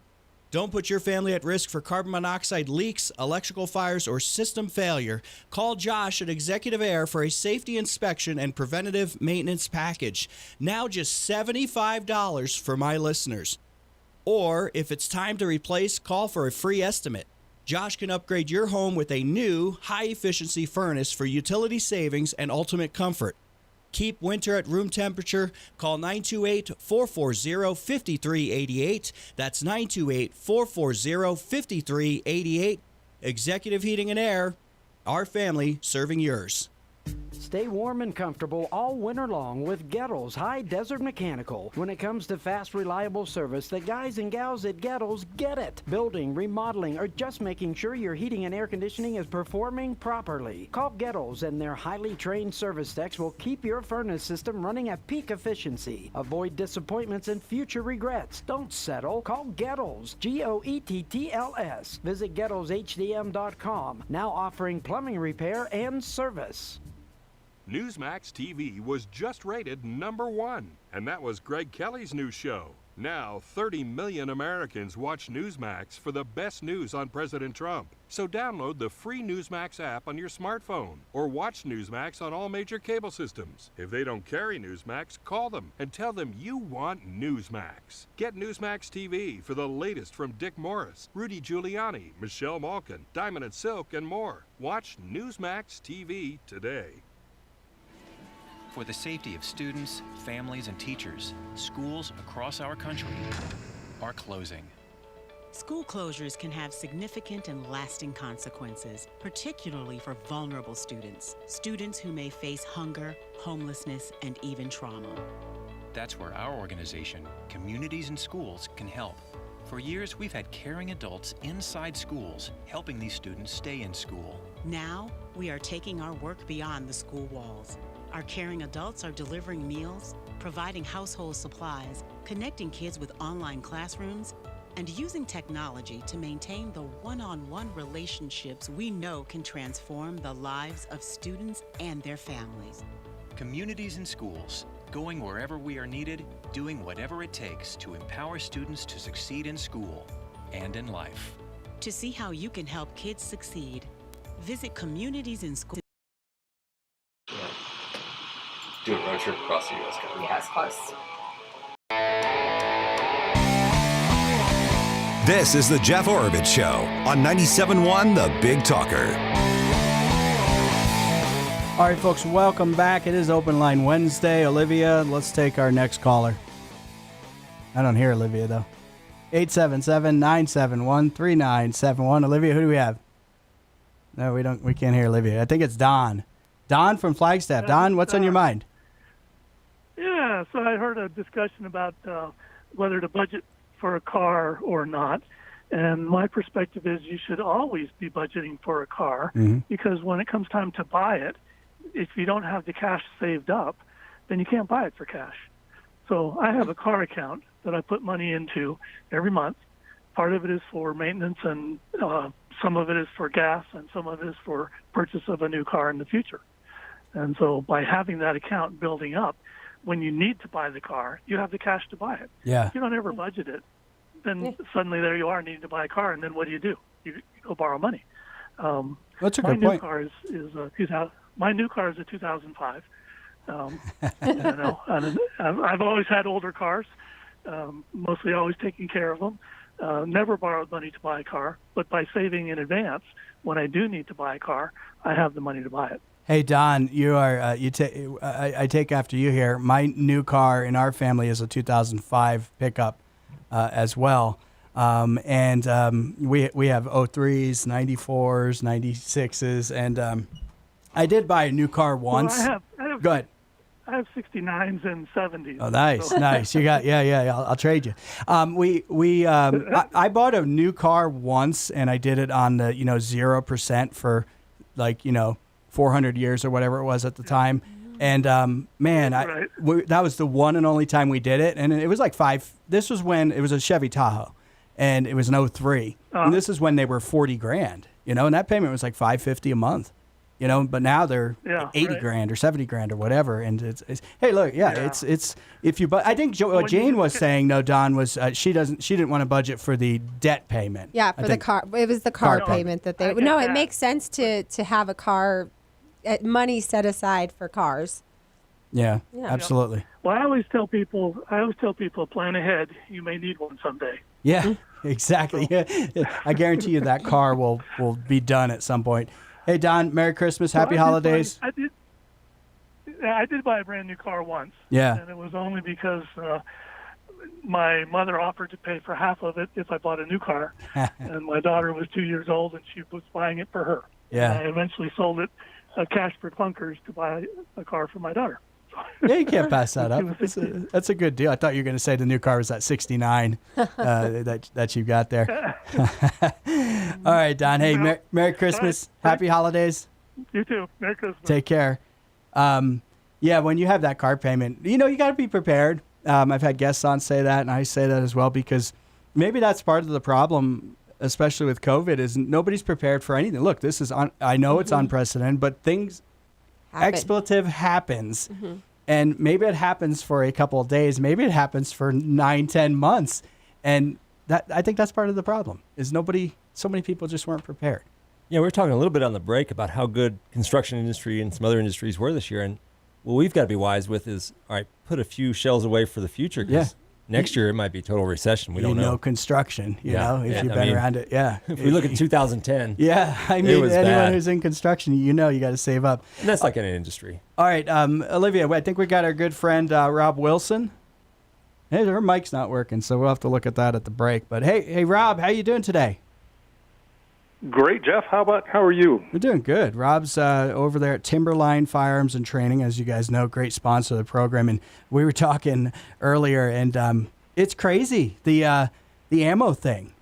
Don't put your family at risk for carbon monoxide leaks, electrical fires, or system failure. Call Josh at Executive Air for a safety inspection and preventative maintenance package. Now just $75 for my listeners. Or, if it's time to replace, call for a free estimate. Josh can upgrade your home with a new, high-efficiency furnace for utility savings and ultimate comfort. Keep winter at room temperature. Call 928-440-5388. That's 928-440-5388. Executive Heating and Air, our family serving yours. Stay warm and comfortable all winter long with Gettles High Desert Mechanical. When it comes to fast, reliable service, the guys and gals at Gettles get it. Building, remodeling, or just making sure your heating and air conditioning is performing properly. Call Gettles and their highly trained service techs will keep your furnace system running at peak efficiency. Avoid disappointments and future regrets. Don't settle. Call Gettles, Gettls. Visit GettlesHDM.com, now offering plumbing repair and service. Newsmax TV was just rated #1, and that was Greg Kelly's new show. Now, 30 million Americans watch Newsmax for the best news on President Trump. So download the free Newsmax app on your smartphone or watch Newsmax on all major cable systems. If they don't carry Newsmax, call them and tell them you want Newsmax. Get Newsmax TV for the latest from Dick Morris, Rudy Giuliani, Michelle Malkin, Diamond and Silk, and more. Watch Newsmax TV today. For the safety of students, families, and teachers, schools across our country are closing. School closures can have significant and lasting consequences, particularly for vulnerable students, students who may face hunger, homelessness, and even trauma. That's where our organization, Communities in Schools, can help. For years, we've had caring adults inside schools, helping these students stay in school. Now, we are taking our work beyond the school walls. Our caring adults are delivering meals, providing household supplies, connecting kids with online classrooms, and using technology to maintain the one-on-one relationships we know can transform the lives of students and their families. Communities in Schools, going wherever we are needed, doing whatever it takes to empower students to succeed in school and in life. To see how you can help kids succeed, visit Communities in Schools. Do a road trip across the U.S. country. Yeah, it's close. This is the Jeff Oravits Show on 97.1 The Big Talker. All right, folks, welcome back. It is Open Line Wednesday. Olivia, let's take our next caller. I don't hear Olivia, though. 877-971-3971. Olivia, who do we have? No, we don't. We can't hear Olivia. I think it's Don. Don from Flagstaff. Don, what's on your mind? Yeah, so I heard a discussion about whether to budget for a car or not. And my perspective is you should always be budgeting for a car because when it comes time to buy it, if you don't have the cash saved up, then you can't buy it for cash. So I have a car account that I put money into every month. Part of it is for maintenance and some of it is for gas and some of it is for purchase of a new car in the future. And so by having that account building up, when you need to buy the car, you have the cash to buy it. Yeah. If you don't ever budget it, then suddenly there you are needing to buy a car, and then what do? You go borrow money. That's a good point. My new car is a 2005. And I've always had older cars, mostly always taking care of them. Never borrowed money to buy a car, but by saving in advance, when I do need to buy a car, I have the money to buy it. Hey, Don, you are I take after you here. My new car in our family is a 2005 pickup as well. We have 03s, 94s, 96s, and I did buy a new car once. Well, I have Go ahead. I have 69s and 70s. Oh, nice, so. Nice. You got I'll trade you. I bought a new car once, and I did it on the 0% for 400 years or whatever it was at the time. And that was the one and only time we did it, and it was like this was when it was a Chevy Tahoe, and it was an 03. And this is when they were $40,000, and that payment was like $550 a month. But now they're 80 grand or 70 grand or whatever. And it's hey, look, it's if you, but I think what Jane was saying, though, Don, was she didn't want to budget for the debt payment. Yeah, for the car. It was the car payment that they, it makes sense to have a car, money set aside for cars. Yeah, absolutely. Well, I always tell people, plan ahead. You may need one someday. Yeah, exactly. I guarantee you that car will be done at some point. Hey, Don, Merry Christmas, Happy Holidays. I did buy a brand new car once. Yeah. And it was only because my mother offered to pay for half of it if I bought a new car. And my daughter was 2 years old, and she was buying it for her. Yeah. And I eventually sold it cash for clunkers to buy a car for my daughter. Yeah, you can't pass that up. That's a good deal. I thought you were going to say the new car was that 69 that you got there. All right, Don. Hey, Merry Christmas. Happy holidays. You too. Merry Christmas. Take care. Yeah, when you have that car payment, you got to be prepared. I've had guests on say that, and I say that as well, because maybe that's part of the problem, especially with COVID, is nobody's prepared for anything. Look, this is I know it's unprecedented, but expletive happens. Mm-hmm. And maybe it happens for a couple of days. Maybe it happens for 9-10 months. And I think that's part of the problem, is so many people just weren't prepared. Yeah, we were talking a little bit on the break about how good construction industry and some other industries were this year. And what we've got to be wise with is, all right, put a few shells away for the future. Because next year it might be total recession. We don't know. Construction, if you've been around it. Yeah. If we look at 2010. Yeah. I mean, anyone bad. who's in construction, you got to save up. And that's like any industry. All right. Olivia, I think we got our good friend, Rob Wilson. Hey, her mic's not working, so we'll have to look at that at the break. But hey, Rob, how you doing today? Great, Jeff. How are you? We're doing good. Rob's over there at Timberline Firearms and Training, as you guys know, great sponsor of the program. And we were talking earlier, and it's crazy, the ammo thing.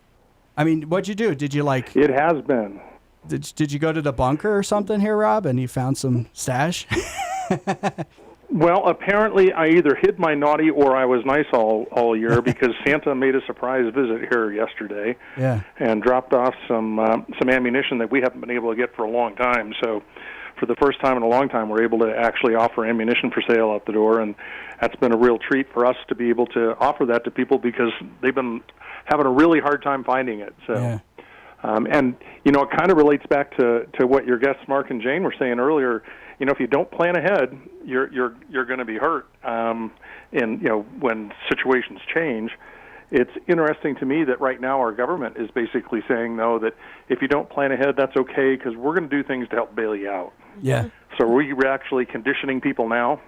I mean, what'd you do? Did you It has been. Did you go to the bunker or something here, Rob, and you found some stash? Well, apparently I either hid my naughty or I was nice all year, because Santa made a surprise visit here yesterday and dropped off some ammunition that we haven't been able to get for a long time. So for the first time in a long time, we're able to actually offer ammunition for sale out the door, and that's been a real treat for us to be able to offer that to people, because they've been having a really hard time finding it. So, and it kind of relates back to what your guests Mark and Jane were saying earlier. If you don't plan ahead, you're going to be hurt. When situations change, it's interesting to me that right now our government is basically saying, no, that if you don't plan ahead, that's okay, because we're going to do things to help bail you out. Yeah. So are we actually conditioning people now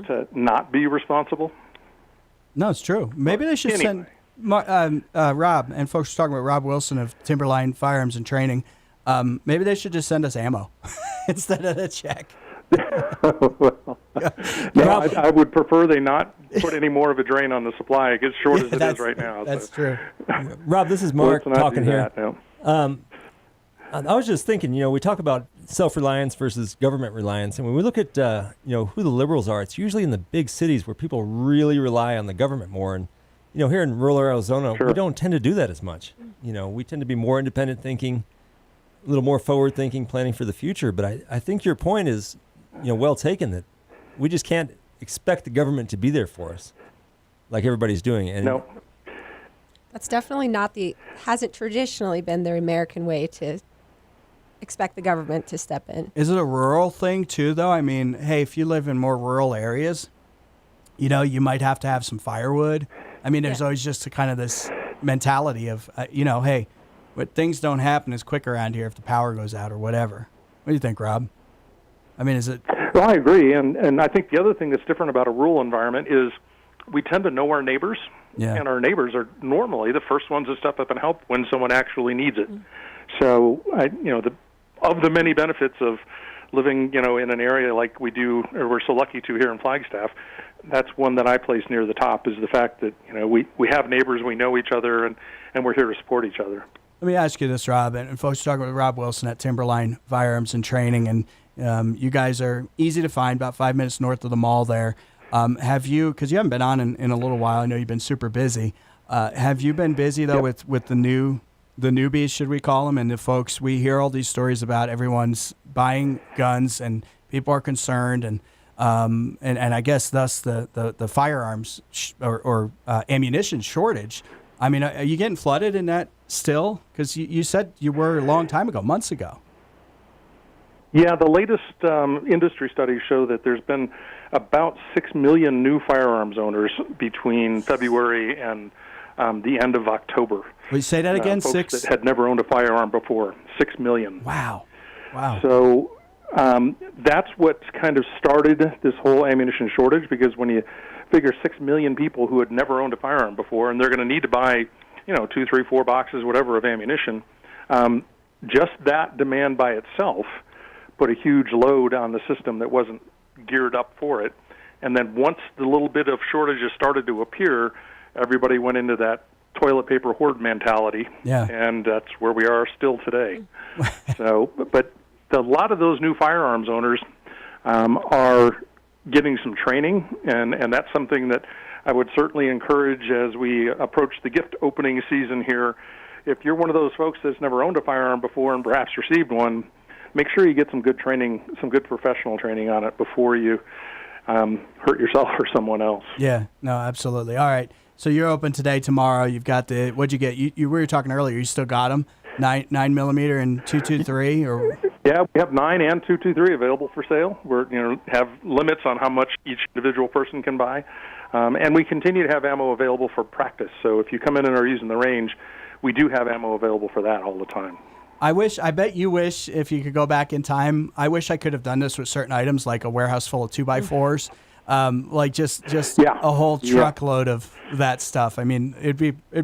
to not be responsible? No, it's true. Maybe they should send Rob, and folks are talking about Rob Wilson of Timberline Firearms and Training. Maybe they should just send us ammo instead of the check. I would prefer they not put any more of a drain on the supply. It gets short as it is right now. That's true. Rob, this is Mark talking here. No. I was just thinking, we talk about self-reliance versus government reliance, and when we look at who the liberals are, it's usually in the big cities where people really rely on the government more. And here in rural Arizona, we don't tend to do that as much. We tend to be more independent thinking, a little more forward thinking, planning for the future. But I think your point is well taken, that we just can't expect the government to be there for us like everybody's doing. And no. That's definitely hasn't traditionally been the American way to expect the government to step in. Is it a rural thing too, though? I mean, hey, if you live in more rural areas, you might have to have some firewood. I mean, there's always just kind of this mentality of, hey, but things don't happen as quick around here if the power goes out or whatever. What do you think, Rob? I mean, is it? Well, I agree, and I think the other thing that's different about a rural environment is we tend to know our neighbors, and our neighbors are normally the first ones to step up and help when someone actually needs it. So, of the many benefits of living, in an area like we do, or we're so lucky to here in Flagstaff, that's one that I place near the top, is the fact that we have neighbors, we know each other, and we're here to support each other. Let me ask you this, Rob, and folks are talking with Rob Wilson at Timberline Firearms and Training, and you guys are easy to find, about 5 minutes north of the mall there. Have you, because you haven't been on in a little while, I know you've been super busy. Have you been busy, though, with the newbies, should we call them, and the folks? We hear all these stories about everyone's buying guns, and people are concerned, and I guess thus the firearms or ammunition shortage. I mean, are you getting flooded in that still? Because you said you were a long time ago, months ago. Yeah, the latest industry studies show that there's been about 6 million new firearms owners between February and the end of October. Will you say that again? Folks 6? that had never owned a firearm before. 6 million. Wow. So that's what kind of started this whole ammunition shortage, because when you figure 6 million people who had never owned a firearm before, and they're going to need to buy, 2, 3, 4 boxes, whatever, of ammunition, just that demand by itself put a huge load on the system that wasn't geared up for it. And then once the little bit of shortages started to appear, everybody went into that toilet paper hoard mentality. Yeah. And that's where we are still today. So, but a lot of those new firearms owners are getting some training, and that's something that I would certainly encourage as we approach the gift opening season here. If you're one of those folks that's never owned a firearm before and perhaps received one, make sure you get some good training, some good professional training on it before you hurt yourself or someone else. Yeah, no, absolutely. All right, so you're open today, tomorrow. You've got the, what'd you get? We were talking earlier, you still got them? 9mm and 223, or? Yeah, we have 9 and 223 available for sale. We're have limits on how much each individual person can buy, and we continue to have ammo available for practice. So if you come in and are using the range, we do have ammo available for that all the time. I bet you wish, if you could go back in time, I wish I could have done this with certain items, like a warehouse full of 2x4s, like just a whole truckload of that stuff. I mean, it'd be a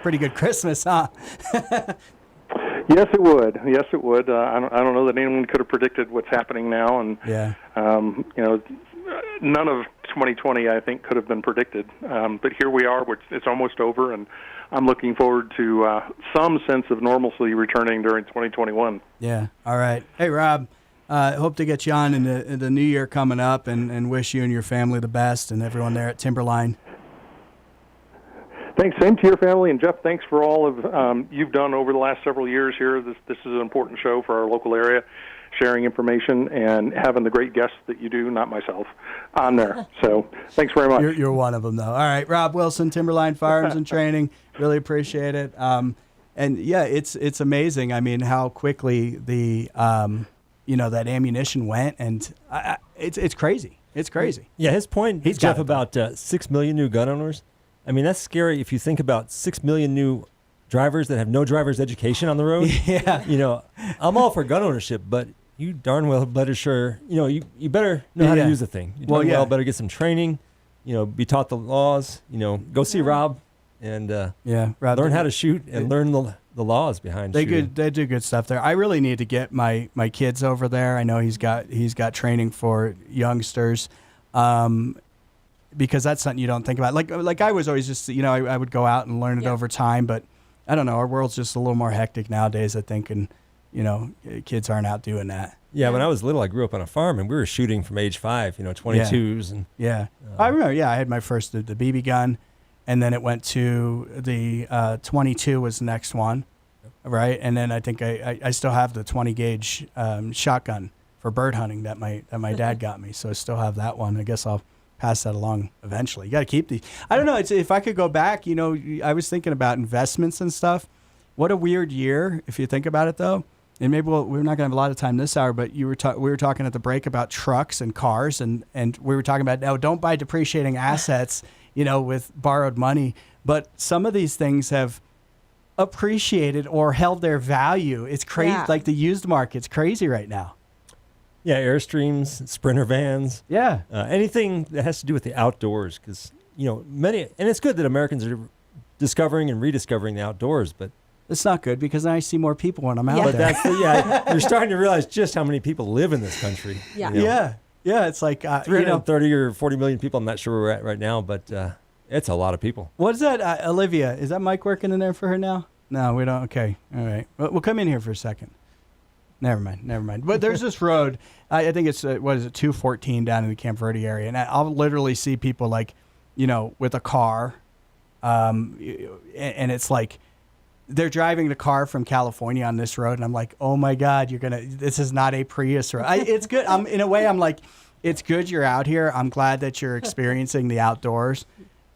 pretty good Christmas, huh? Yes, it would. Yes, it would. I don't know that anyone could have predicted what's happening now, and none of 2020, I think, could have been predicted. But here we are. It's almost over, and I'm looking forward to some sense of normalcy returning during 2021. Yeah. All right. Hey, Rob. Hope to get you on in the new year coming up, and wish you and your family the best, and everyone there at Timberline. Thanks. Same to your family, and Jeff, thanks for all of you've done over the last several years here. This is an important show for our local area, sharing information and having the great guests that you do, not myself, on there. So thanks very much. You're one of them, though. All right, Rob Wilson, Timberline Firearms and Training. Really appreciate it. And yeah, it's amazing. I mean, how quickly the that ammunition went, and it's crazy. It's crazy. Yeah, his point, Jeff, about 6 million new gun owners. I mean, that's scary if you think about 6 million new drivers that have no driver's education on the road. Yeah. I'm all for gun ownership, but you darn well better you better know how to use the thing. You darn well better get some training, be taught the laws, go see Rob and Rob, learn how to shoot and learn the laws behind shooting. They do good stuff there. I really need to get my kids over there. I know he's got training for youngsters. Because that's something you don't think about. Like I was always just, I would go out and learn it over time, but I don't know, our world's just a little more hectic nowadays, I think, and, kids aren't out doing that. Yeah, when I was little, I grew up on a farm, and we were shooting from age 5, 22s. And I remember, I had my first, the BB gun, and then it went to the 22 was the next one, right? And then I think I still have the 20-gauge shotgun for bird hunting that my dad got me, so I still have that one. I guess I'll pass that along eventually. You got to keep these. I don't know. If I could go back, I was thinking about investments and stuff. What a weird year, if you think about it, though. And maybe we're not going to have a lot of time this hour, but we were talking at the break about trucks and cars, and we were talking about, don't buy depreciating assets, with borrowed money. But some of these things have appreciated or held their value. It's crazy. Yeah. Like the used market's crazy right now. Yeah, Airstreams, Sprinter vans. Yeah. Anything that has to do with the outdoors, because, and it's good that Americans are discovering and rediscovering the outdoors, but it's not good because I see more people when I'm out there. But you're starting to realize just how many people live in this country. Yeah. Yeah, it's like 330 or 40 million people. I'm not sure where we're at right now, but it's a lot of people. What is that, Olivia? Is that mic working in there for her now? No, we don't. Okay, all right. We'll come in here for a second. Never mind. But there's this road. I think it's 214 down in the Camp Verde area, and I'll literally see people with a car, and it's like they're driving the car from California on this road, and I'm like, oh my God, this is not a Prius road. It's good. In a way, I'm like, it's good you're out here. I'm glad that you're experiencing the outdoors,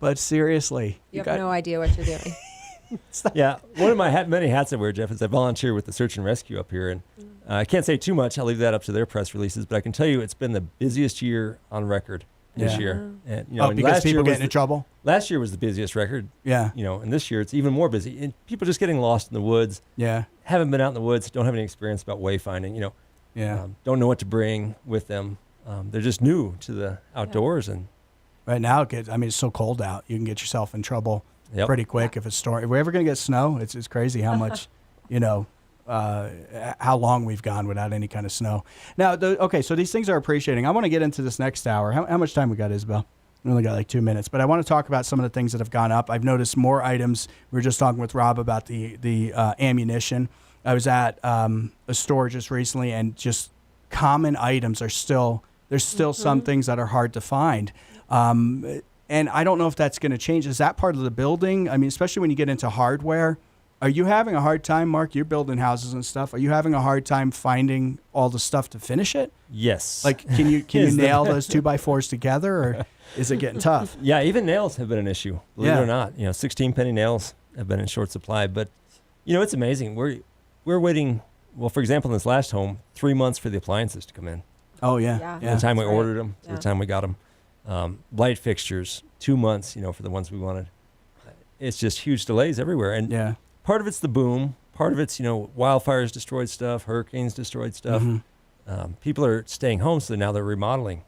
but seriously, you have no idea what you're doing. Yeah, one of my many hats I wear, Jeff, is I volunteer with the search and rescue up here, and I can't say too much. I'll leave that up to their press releases, but I can tell you it's been the busiest year on record this year. And, because people getting in trouble? Last year was the busiest record. Yeah. And this year it's even more busy. And people just getting lost in the woods. Yeah. Haven't been out in the woods, don't have any experience about wayfinding, don't know what to bring with them. They're just new to the outdoors. And right now, it's so cold out. You can get yourself in trouble pretty quick if it's storming. If we're ever going to get snow, it's crazy how much, how long we've gone without any kind of snow. Now, okay, so these things are appreciating. I want to get into this next hour. How much time we got, Isabel? We only got like 2 minutes, but I want to talk about some of the things that have gone up. I've noticed more items. We were just talking with Rob about the ammunition. I was at a store just recently, and just common items are there's still some things that are hard to find. And I don't know if that's going to change. Is that part of the building? I mean, especially when you get into hardware. Are you having a hard time, Mark? You're building houses and stuff. Are you having a hard time finding all the stuff to finish it? Yes. Like, can you nail those 2x4s together, or is it getting tough? Yeah, even nails have been an issue. Believe it or not, 16-penny nails have been in short supply. But it's amazing. We're waiting. Well, for example, in this last home, 3 months for the appliances to come in. Oh yeah. From the time we ordered them to the time we got them. Light fixtures, 2 months. For the ones we wanted. It's just huge delays everywhere. And part of it's the boom. Part of it's, wildfires destroyed stuff, hurricanes destroyed stuff. Mm-hmm. People are staying home, so now they're remodeling,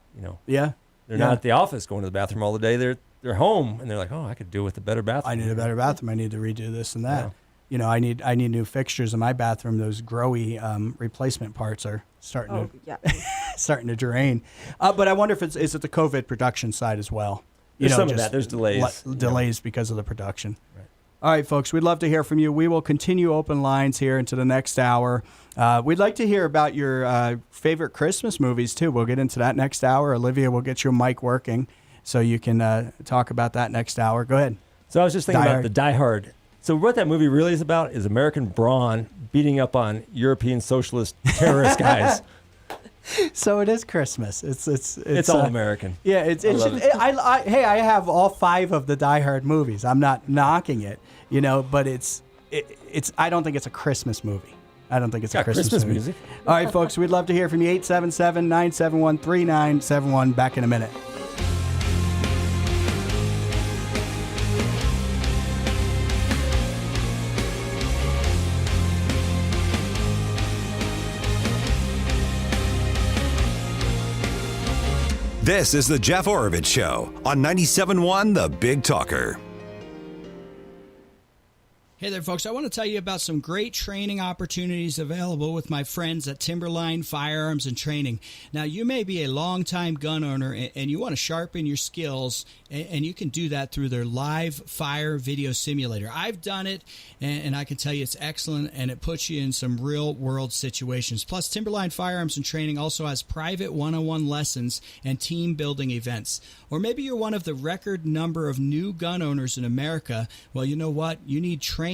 Yeah. They're not at the office going to the bathroom all the day. They're home, and they're like, oh, I could do with a better bathroom. I need a better bathroom. I need to redo this and that. Yeah. I need new fixtures in my bathroom. Those growy replacement parts are starting to drain. But I wonder if is it the COVID production side as well? There's some of that. There's delays. Delays because of the production. Right. All right, folks, we'd love to hear from you. We will continue open lines here into the next hour. We'd like to hear about your favorite Christmas movies, too. We'll get into that next hour. Olivia will get your mic working so you can talk about that next hour. Go ahead. So I was just thinking about the Die Hard. So what that movie really is about is American brawn beating up on European socialist terrorist guys. So it is Christmas. It's all American. Yeah, I have all 5 of the Die Hard movies. I'm not knocking it, but it's. I don't think it's a Christmas movie. I don't think it's a Christmas movie. Music. All right, folks, we'd love to hear from you. 877-971-3971. Back in a minute. This is the Jeff Oravits Show on 97.1 The Big Talker. Hey there, folks. I want to tell you about some great training opportunities available with my friends at Timberline Firearms and Training. Now, you may be a longtime gun owner and you want to sharpen your skills, and you can do that through their live fire video simulator. I've done it, and I can tell you it's excellent, and it puts you in some real-world situations. Plus, Timberline Firearms and Training also has private one-on-one lessons and team-building events. Or maybe you're one of the record number of new gun owners in America. Well, you know what? You need training,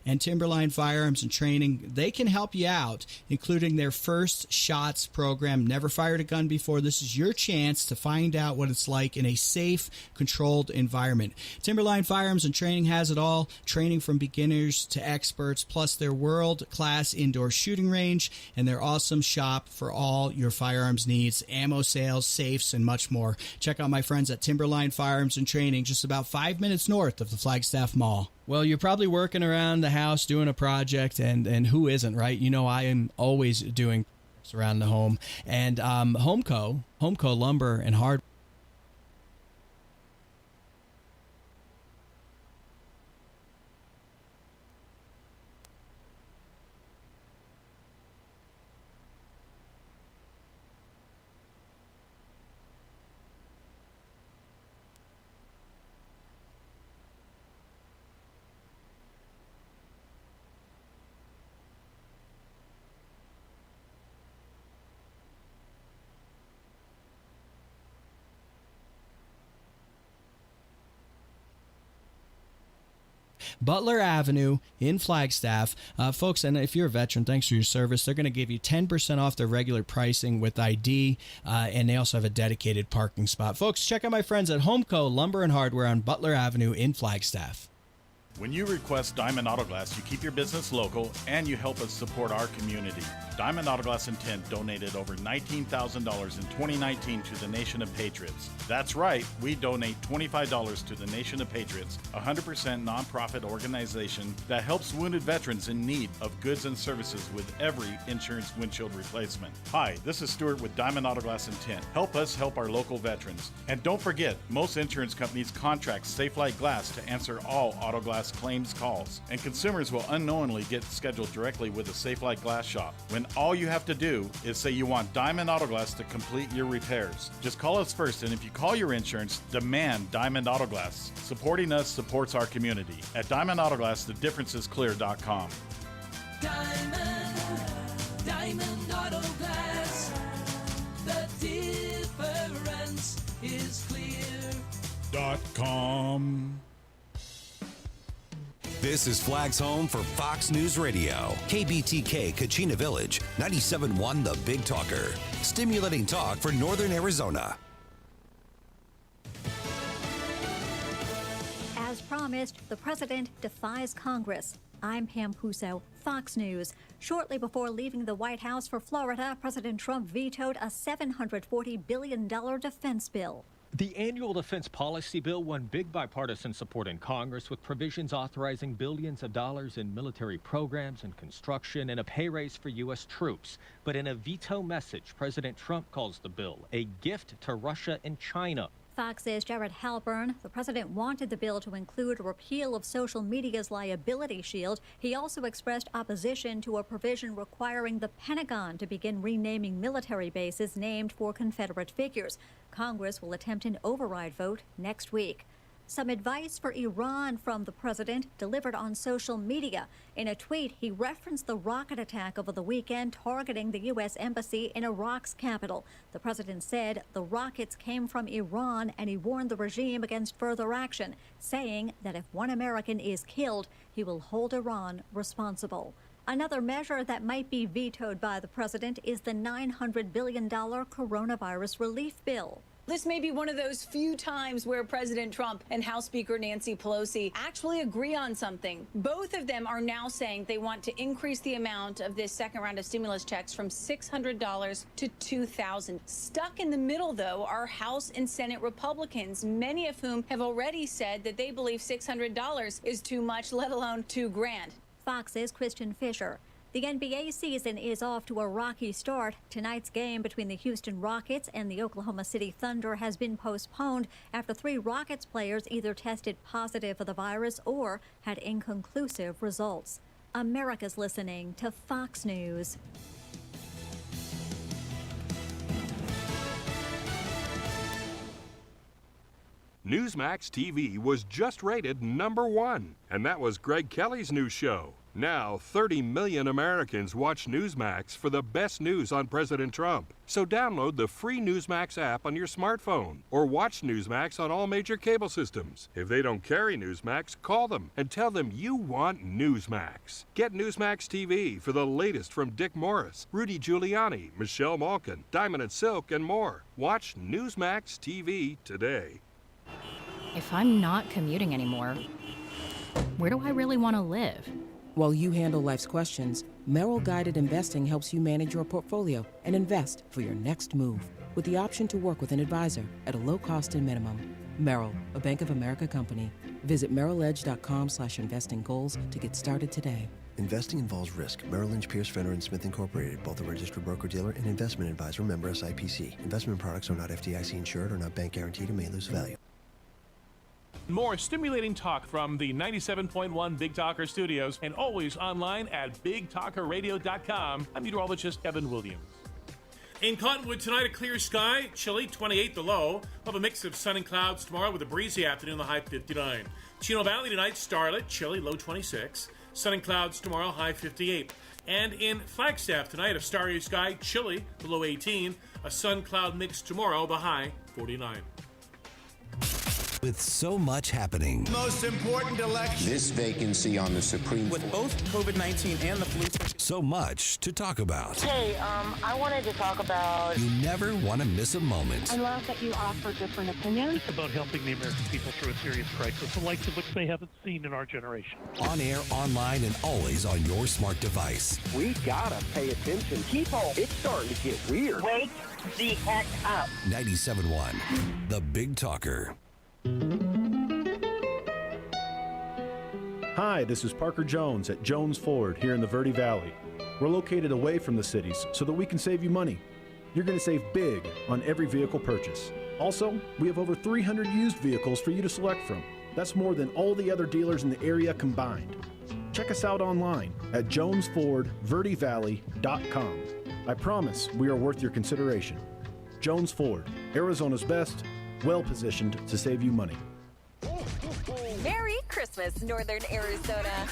and Timberline Firearms and Training, they can help you out, including their First Shots program. Never fired a gun before. This is your chance to find out what it's like in a safe, controlled environment. Timberline Firearms and Training has it all, training from beginners to experts, plus their world-class indoor shooting range and their awesome shop for all your firearms needs, ammo sales, safes, and much more. Check out my friends at Timberline Firearms and Training, just about 5 minutes north of the Flagstaff Mall. Well, you're probably working around the house doing a project, and who isn't, right? I am always doing around the home. And Homeco Lumber and Hardware. Butler Avenue in Flagstaff. Folks, and if you're a veteran, thanks for your service. They're going to give you 10% off their regular pricing with ID, and they also have a dedicated parking spot. Folks, check out my friends at Homeco Lumber and Hardware on Butler Avenue in Flagstaff. When you request Diamond Auto Glass, you keep your business local and you help us support our community. Diamond Auto Glass and Tint donated over $19,000 in 2019 to the Nation of Patriots. That's right, we donate $25 to the Nation of Patriots, a 100% nonprofit organization that helps wounded veterans in need of goods and services with every insurance windshield replacement. Hi, this is Stuart with Diamond Auto Glass and Tint. Help us help our local veterans. And don't forget, most insurance companies contract Safelite Glass to answer all auto glass Glass claims calls, and consumers will unknowingly get scheduled directly with a Safelite Glass shop when all you have to do is say you want Diamond Auto Glass to complete your repairs. Just call us first, and if you call your insurance, demand Diamond Auto Glass. Supporting us supports our community. At Diamond Auto Glass, the difference is clear.com. Diamond Auto Glass, the difference is clear.com. This is Flag's home for Fox News Radio. KBTK Kachina Village, 97.1 The Big Talker. Stimulating talk for Northern Arizona. As promised, the president defies Congress. I'm Pam Puso, Fox News. Shortly before leaving the White House for Florida, President Trump vetoed a $740 billion defense bill. The annual defense policy bill won big bipartisan support in Congress, with provisions authorizing billions of dollars in military programs and construction and a pay raise for U.S. troops. But in a veto message, President Trump calls the bill a gift to Russia and China. Fox's Jared Halpern. The president wanted the bill to include a repeal of social media's liability shield. He also expressed opposition to a provision requiring the Pentagon to begin renaming military bases named for Confederate figures. Congress will attempt an override vote next week. Some advice for Iran from the president delivered on social media. In a tweet, he referenced the rocket attack over the weekend targeting the U.S. embassy in Iraq's capital. The president said the rockets came from Iran, and he warned the regime against further action, saying that if one American is killed, he will hold Iran responsible. Another measure that might be vetoed by the president is the $900 billion coronavirus relief bill. This may be one of those few times where President Trump and House Speaker Nancy Pelosi actually agree on something. Both of them are now saying they want to increase the amount of this second round of stimulus checks from $600 to $2,000. Stuck in the middle, though, are House and Senate Republicans, many of whom have already said that they believe $600 is too much, let alone $2,000. Fox's Christian Fisher. The NBA season is off to a rocky start. Tonight's game between the Houston Rockets and the Oklahoma City Thunder has been postponed after 3 Rockets players either tested positive for the virus or had inconclusive results. America's listening to Fox News. Newsmax TV was just rated #1, and that was Greg Kelly's new show. Now, 30 million Americans watch Newsmax for the best news on President Trump. So download the free Newsmax app on your smartphone or watch Newsmax on all major cable systems. If they don't carry Newsmax, call them and tell them you want Newsmax. Get Newsmax TV for the latest from Dick Morris, Rudy Giuliani, Michelle Malkin, Diamond and Silk, and more. Watch Newsmax TV today. If I'm not commuting anymore, where do I really want to live? While you handle life's questions, Merrill Guided Investing helps you manage your portfolio and invest for your next move with the option to work with an advisor at a low cost and minimum. Merrill, a Bank of America company. Visit merrilledge.com/investing goals to get started today. Investing involves risk. Merrill Lynch, Pierce, Fenner & Smith Incorporated, both a registered broker-dealer and investment advisor, member SIPC. Investment products are not FDIC insured or not bank guaranteed and may lose value. More stimulating talk from the 97.1 Big Talker studios and always online at BigTalkerRadio.com. I'm meteorologist Evan Williams. In Cottonwood tonight, a clear sky, chilly, 28 the low. We'll have a mix of sun and clouds tomorrow with a breezy afternoon, the high 59. Chino Valley tonight, starlit, chilly, low 26. Sun and clouds tomorrow, high 58. And in Flagstaff tonight, a starry sky, chilly, the low 18. A sun-cloud mix tomorrow, the high 49. With so much happening. Most important election. This vacancy on the Supreme Court. With both COVID-19 and the flu. So much to talk about. Hey, I wanted to talk about... You never want to miss a moment. I love that you offer different opinions. It's about helping the American people through a serious crisis, the likes of which they haven't seen in our generation. On air, online, and always on your smart device. We gotta pay attention. People, it's starting to get weird. Wake the heck up. 97.1, The Big Talker. Hi, this is Parker Jones at Jones Ford here in the Verde Valley. We're located away from the cities so that we can save you money. You're going to save big on every vehicle purchase. Also, we have over 300 used vehicles for you to select from. That's more than all the other dealers in the area combined. Check us out online at jonesfordverdyvalley.com. I promise we are worth your consideration. Jones Ford, Arizona's best, well-positioned to save you money. Merry Christmas, Northern Arizona.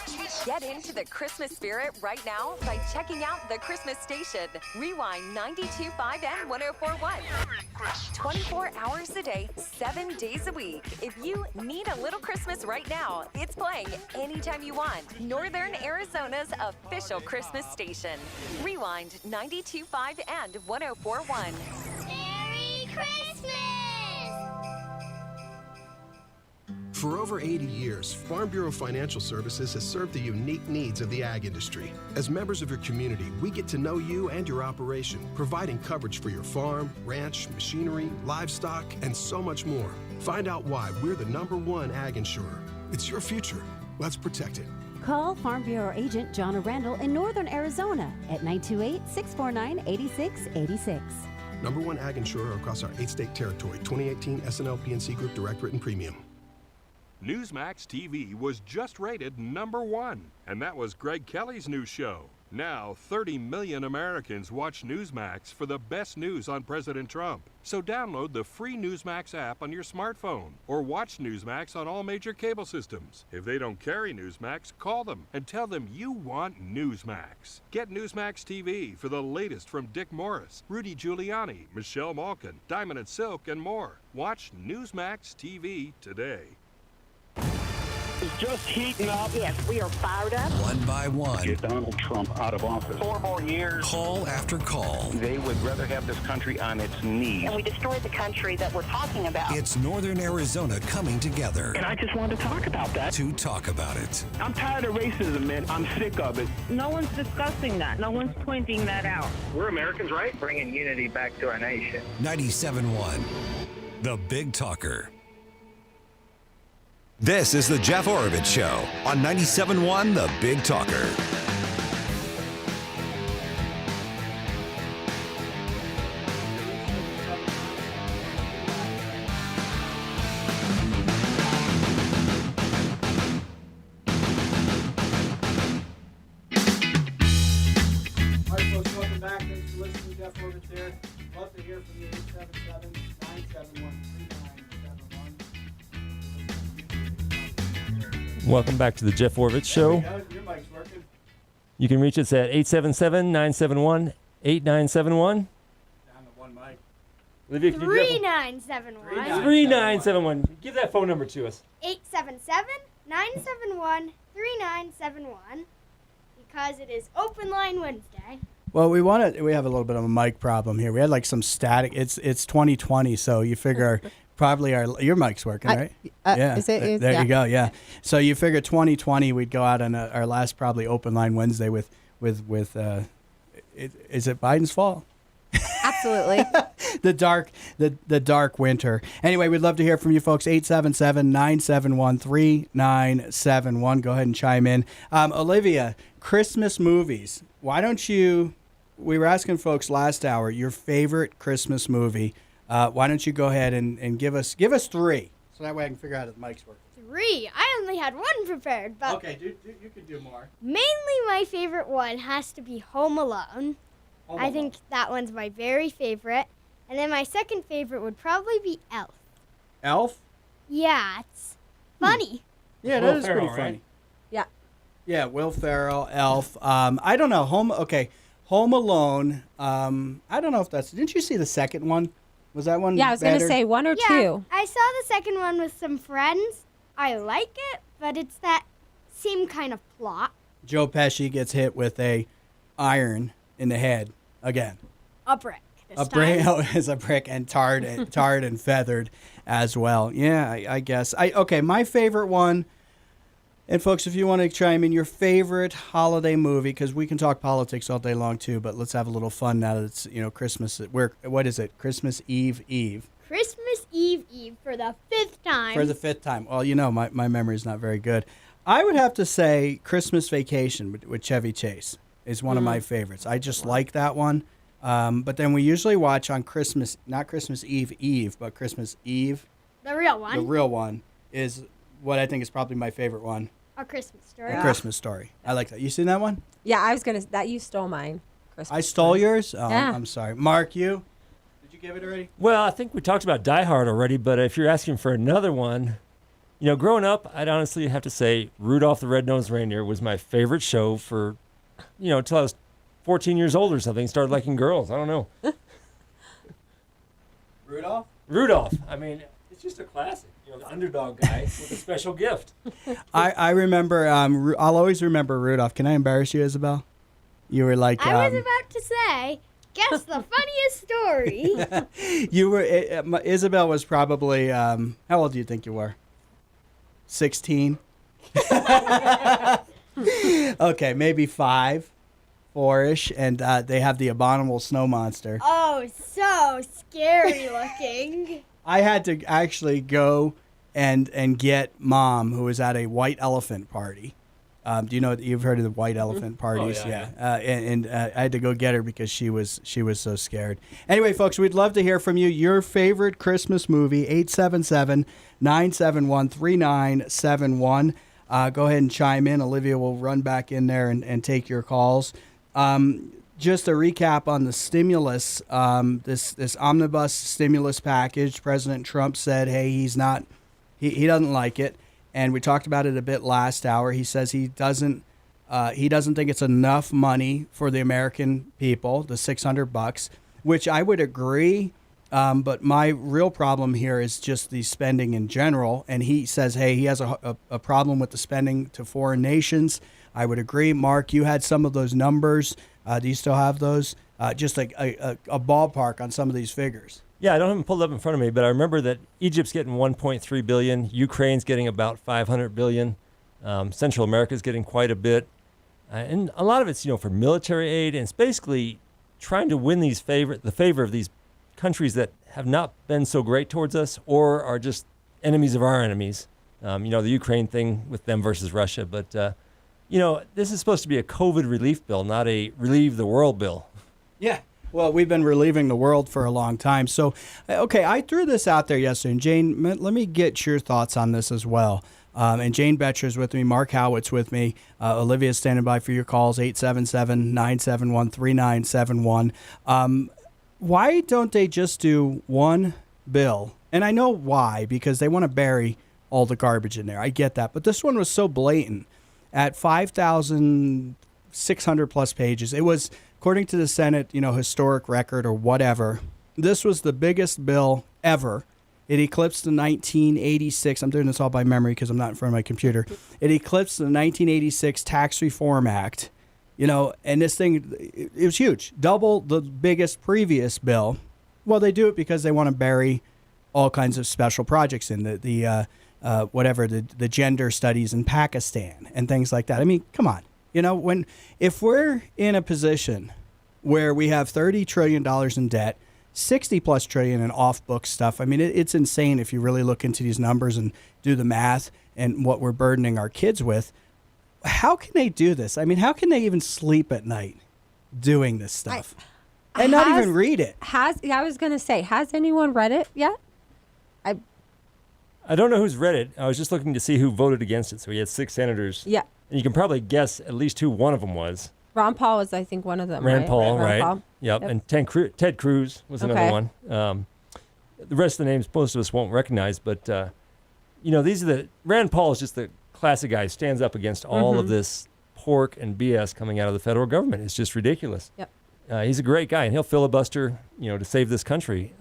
Get into the Christmas spirit right now by checking out the Christmas station. Rewind 92.5 and 104.1. 24 hours a day, 7 days a week. If you need a little Christmas right now, it's playing anytime you want. Northern Arizona's official Christmas station. Rewind 92.5 and 104.1. Merry Christmas! For over 80 years, Farm Bureau Financial Services has served the unique needs of the ag industry. As members of your community, we get to know you and your operation, providing coverage for your farm, ranch, machinery, livestock, and so much more. Find out why we're the #1 ag insurer. It's your future. Let's protect it. Call Farm Bureau Agent John Randall in Northern Arizona at 928-649-8686. #1 ag insurer across our 8-state territory. 2018 SNL PNC Group Direct Written Premium. Newsmax TV was just rated #1, and that was Greg Kelly's new show. Now, 30 million Americans watch Newsmax for the best news on President Trump. So download the free Newsmax app on your smartphone or watch Newsmax on all major cable systems. If they don't carry Newsmax, call them and tell them you want Newsmax. Get Newsmax TV for the latest from Dick Morris, Rudy Giuliani, Michelle Malkin, Diamond and Silk, and more. Watch Newsmax TV today. It's just heating up. Yes, we are fired up. One by one. Get Donald Trump out of office. 4 more years. Call after call. They would rather have this country on its knees. And we destroyed the country that we're talking about. It's Northern Arizona coming together. And I just wanted to talk about that. To talk about it. I'm tired of racism, man. I'm sick of it. No one's discussing that. No one's pointing that out. We're Americans, right? Bringing unity back to our nation. 97.1. The Big Talker. This is the Jeff Oravits Show on 97.1 The Big Talker. All right, folks, welcome back. Thanks for listening. Jeff Oravits here. Love to hear from you. 877-971-3971. Welcome back to the Jeff Oravits Show. Your mic's working. You can reach us at 877-971-8971. Down to one mic. Olivia, can you give that 3971. 3971. Give that phone number to us. 877-971-3971. Because it is Open Line Wednesday. Well, we have a little bit of a mic problem here. We had like some static. It's 2020, so you figure probably your mic's working, right? Yeah. Is it? There you go. Yeah. So you figure 2020 we'd go out on our last probably Open Line Wednesday with is it Biden's fault? Absolutely. the dark winter. Anyway, we'd love to hear from you folks. 877-971-3971. Go ahead and chime in. Olivia, Christmas movies. Why don't you, we were asking folks last hour, your favorite Christmas movie. Why don't you go ahead and give us 3, so that way I can figure out if the mic's working. 3. I only had 1 prepared, but okay, you can do more. Mainly my favorite one has to be Home Alone. I think that one's my very favorite. And then my second favorite would probably be Elf. Elf? Yeah, it's funny. Yeah, that is pretty funny. Right? Yeah. Yeah, Will Ferrell, Elf. I don't know. Home Alone. I don't know if that's. Didn't you see the second one? Was that one? Yeah, I was going to say 1 or 2. I saw the second one with some friends. I like it, but it's that same kind of plot. Joe Pesci gets hit with a iron in the head again. A brick. A brick is a brick and tarred and feathered as well. Yeah, I guess. Okay, my favorite one. And folks, if you want to chime in your favorite holiday movie, because we can talk politics all day long too, but let's have a little fun now that it's Christmas. What is it? Christmas Eve. Christmas Eve for the 5th time. For the 5th time. Well, my memory is not very good. I would have to say Christmas Vacation with Chevy Chase is one of my favorites. I just like that one. But then we usually watch on Christmas, not Christmas Eve, but Christmas Eve. The real one. The real one is what I think is probably my favorite one. A Christmas Story. A Christmas Story. I like that. You seen that one? Yeah, I was going to, that you stole mine. Christmas I stole yours? Oh, Yeah. I'm sorry. Mark, you? Did you give it already? Well, I think we talked about Die Hard already, but if you're asking for another one, growing up, I'd honestly have to say Rudolph the Red-Nosed Reindeer was my favorite show for, until I was 14 years old or something, started liking girls. I don't know. Rudolph? Rudolph. I mean, it's just a classic. The underdog guy with a special gift. I remember, I'll always remember Rudolph. Can I embarrass you, Isabel? You were like... I was about to say, guess the funniest story. You were... Isabel was probably... how old do you think you were? 16? Okay, maybe 5, 4-ish, and they have the abominable snow monster. Oh, so scary looking. I had to actually go and get Mom, who was at a white elephant party. Do you know, you've heard of the white elephant parties? Oh, yeah. And I had to go get her because she was so scared. Anyway, folks, we'd love to hear from you. Your favorite Christmas movie, 877-971-3971. Go ahead and chime in. Olivia will run back in there and take your calls. Just a recap on the stimulus, this omnibus stimulus package. President Trump said, hey, he doesn't like it. And we talked about it a bit last hour. He says he doesn't think it's enough money for the American people, the $600, which I would agree. But my real problem here is just the spending in general. And he says, hey, he has a problem with the spending to foreign nations. I would agree. Mark, you had some of those numbers. Do you still have those? Just like a ballpark on some of these figures. Yeah, I don't have them pulled up in front of me, but I remember that Egypt's getting $1.3 billion. Ukraine's getting about $500 billion. Central America's getting quite a bit. And a lot of it's, for military aid. And it's basically trying to win the favor of these countries that have not been so great towards us or are just enemies of our enemies. The Ukraine thing with them versus Russia. But, this is supposed to be a COVID relief bill, not a relieve the world bill. Yeah. Well, we've been relieving the world for a long time. So, okay, I threw this out there yesterday. And Jane, let me get your thoughts on this as well. And Jane Becher's with me. Mark Haughwout's with me. Olivia's standing by for your calls, 877-971-3971. Why don't they just do one bill? And I know why, because they want to bury all the garbage in there. I get that. But this one was so blatant. At 5,600 plus pages, it was, according to the Senate, historic record or whatever, this was the biggest bill ever. It eclipsed the 1986, I'm doing this all by memory because I'm not in front of my computer. It eclipsed the 1986 Tax Reform Act, and this thing, it was huge. Double the biggest previous bill. Well, they do it because they want to bury all kinds of special projects in the gender studies in Pakistan and things like that. I mean, come on. If we're in a position where we have $30 trillion in debt, 60 plus trillion in off-book stuff, I mean, it's insane if you really look into these numbers and do the math and what we're burdening our kids with. How can they do this? I mean, how can they even sleep at night doing this stuff and not even read it? I was going to say, has anyone read it yet? I don't know who's read it. I was just looking to see who voted against it. So he had 6 senators. Yeah. And you can probably guess at least who one of them was. Ron Paul was, I think, one of them. Rand right? Paul, right? Paul. Yep. And Ted Cruz was another one. The rest of the names most of us won't recognize, but Rand Paul is just the classic guy who stands up against all of this pork and BS coming out of the federal government. It's just ridiculous. Yep. He's a great guy, and he'll filibuster, to save this country.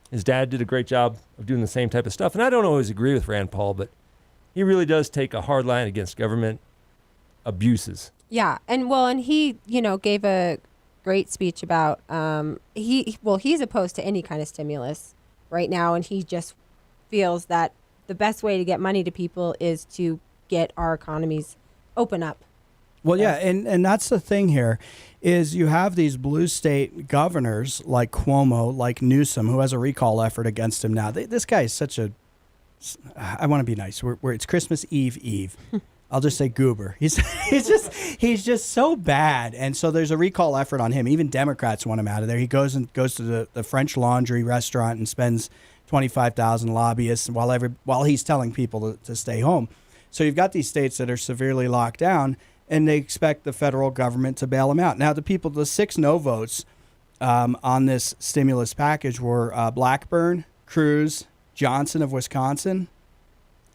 His dad did a great job of doing the same type of stuff. And I don't always agree with Rand Paul, but he really does take a hard line against government abuses. Yeah. And he, gave a great speech about, he's opposed to any kind of stimulus right now. And he just feels that the best way to get money to people is to get our economies open up. Well, yeah, and that's the thing here, is you have these blue state governors like Cuomo, like Newsom, who has a recall effort against him now. This guy is such a, I want to be nice, it's Christmas Eve. I'll just say goober. He's just so bad. And so there's a recall effort on him. Even Democrats want him out of there. He goes to the French Laundry restaurant and spends $25,000 lobbyists while he's telling people to stay home. So you've got these states that are severely locked down, and they expect the federal government to bail them out. Now, the 6 no votes on this stimulus package were Blackburn, Cruz, Johnson of Wisconsin,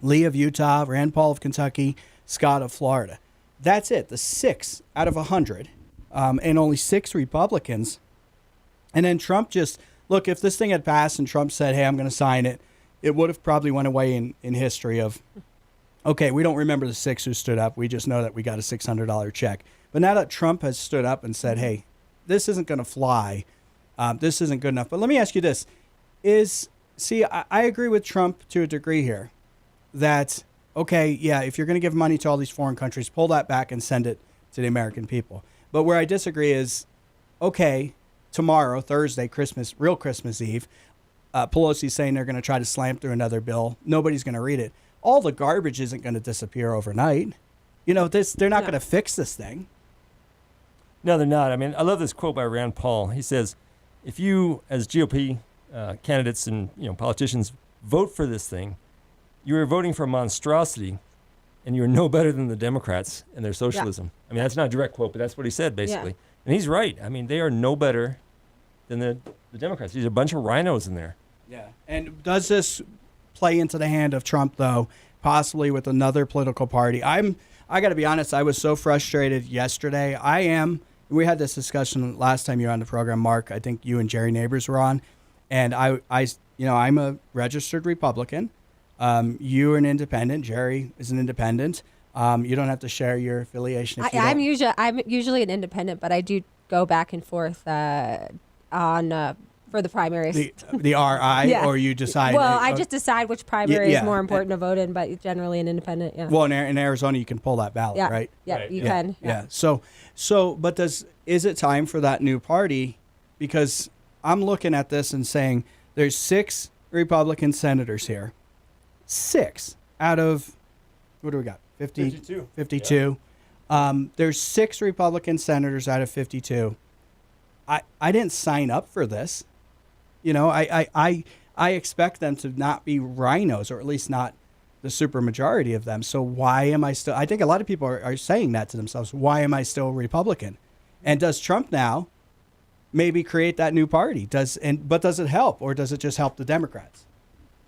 Lee of Utah, Rand Paul of Kentucky, Scott of Florida. That's it. The 6 out of 100, and only 6 Republicans. And then Trump look, if this thing had passed and Trump said, hey, I'm going to sign it, it would have probably went away in history of, okay, we don't remember the 6 who stood up. We just know that we got a $600 check. But now that Trump has stood up and said, hey, this isn't going to fly, this isn't good enough. But let me ask you this. I agree with Trump to a degree here that, okay, yeah, if you're going to give money to all these foreign countries, pull that back and send it to the American people. But where I disagree is, okay, tomorrow, Thursday, real Christmas Eve, Pelosi's saying they're going to try to slam through another bill. Nobody's going to read it. All the garbage isn't going to disappear overnight. They're not going to fix this thing. No, they're not. I mean, I love this quote by Rand Paul. He says, if you, as GOP candidates and politicians, vote for this thing, you are voting for a monstrosity, and you are no better than the Democrats and their socialism. Yeah. I mean, that's not a direct quote, but that's what he said, basically. Yeah. And he's right. I mean, they are no better than the Democrats. There's a bunch of rhinos in there. Yeah. And does this play into the hand of Trump, though, possibly with another political party? I got to be honest, I was so frustrated yesterday. We had this discussion last time you were on the program, Mark. I think you and Jerry Neighbors were on. And I'm a registered Republican. You're an independent. Jerry is an independent. You don't have to share your affiliation. I'm usually an independent, but I do go back and forth for the primaries. The RI, yeah. Or you decide? Well, I just decide which primary is more important to vote in, but generally an independent. Yeah. Well, in Arizona, you can pull that ballot, right? Yeah, right. You can. Yeah. But is it time for that new party? Because I'm looking at this and saying there's 6 Republican senators here. 6 out of, what do we got? 52. 52. Yeah. There's 6 Republican senators out of 52. I didn't sign up for this. I expect them to not be rhinos, or at least not the supermajority of them. So why am I still? I think a lot of people are saying that to themselves. Why am I still Republican? And does Trump now maybe create that new party? But does it help, or does it just help the Democrats?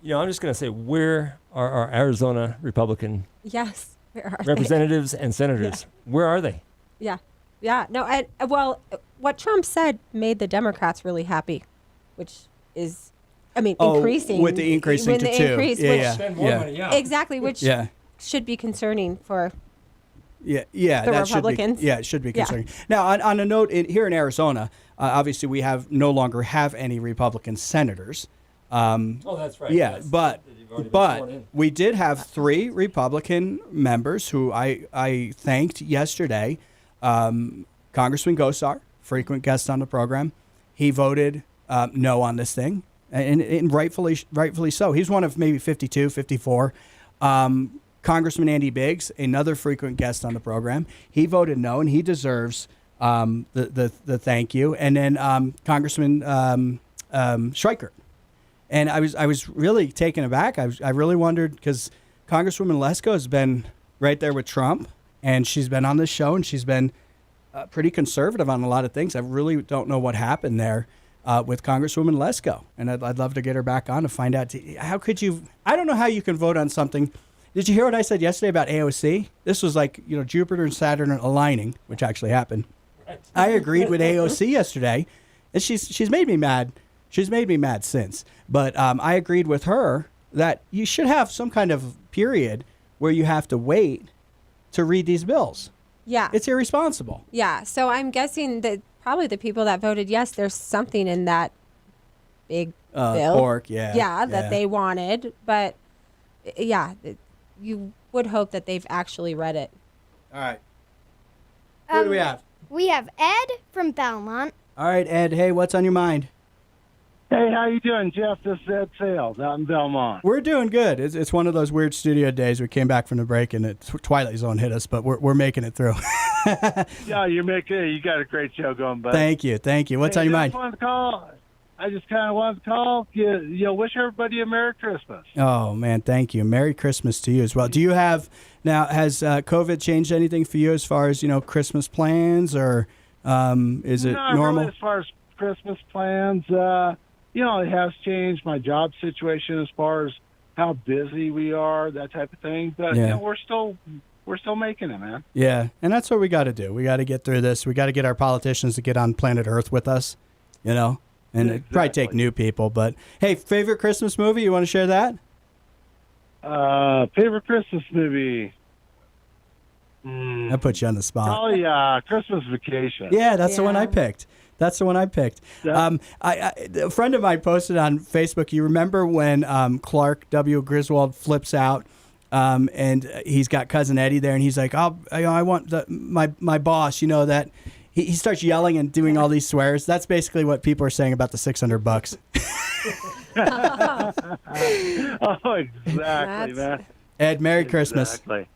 I'm just going to say, where are our Arizona Republican representatives and senators? Yeah. Where are they? Yeah. Yeah. No, what Trump said made the Democrats really happy, which is, increasing. With the increasing to 2. Spend more money, yeah. Exactly, which should be concerning for the Republicans. It should be concerning. Yeah. Now, on a note, here in Arizona, obviously we no longer have any Republican senators. That's right. Yeah, but we did have 3 Republican members who I thanked yesterday. Congressman Gosar, frequent guest on the program, he voted no on this thing, and rightfully so. He's one of maybe 52, 54. Congressman Andy Biggs, another frequent guest on the program, he voted no, and he deserves the thank you. And then Congressman Schweikert. And I was really taken aback. I really wondered, because Congresswoman Lesko has been right there with Trump, and she's been on this show, and she's been pretty conservative on a lot of things. I really don't know what happened there with Congresswoman Lesko, and I'd love to get her back on to find out. How could you? I don't know how you can vote on something. Did you hear what I said yesterday about AOC? This was like Jupiter and Saturn aligning, which actually happened. Right. I agreed with AOC yesterday, and she's made me mad. She's made me mad since. But I agreed with her that you should have some kind of period where you have to wait to read these bills. Yeah. It's irresponsible. Yeah. So I'm guessing that probably the people that voted yes, there's something in that big bill. Pork, yeah. Yeah, that they wanted. But, you would hope that they've actually read it. All right. Who do we have? We have Ed from Belmont. All right, Ed. Hey, what's on your mind? Hey, how you doing, Jeff? This is Ed Sales out in Belmont. We're doing good. It's one of those weird studio days. We came back from the break and Twilight Zone hit us, but we're making it through. Yeah, you got a great show going, bud. Thank you. What's on your mind? I just kind of wanted to call, wish everybody a Merry Christmas. Oh, man, thank you. Merry Christmas to you as well. Do you have, now, has COVID changed anything for you as far as, Christmas plans, or is it normal? Really, as far as Christmas plans, it has changed my job situation as far as how busy we are, that type of thing. But, we're still making it, man. Yeah, and that's what we got to do. We got to get through this. We got to get our politicians to get on planet Earth with us, And it'd probably take new people. But, hey, favorite Christmas movie? You want to share that? Favorite Christmas movie? I put you on the spot. Oh, yeah, Christmas Vacation. Yeah, that's the one I picked. A friend of mine posted on Facebook, you remember when Clark W. Griswold flips out and he's got Cousin Eddie there, and he's like, I want my boss, that he starts yelling and doing all these swears. That's basically what people are saying about the $600. Oh, exactly, man. Ed, Merry Christmas. Exactly.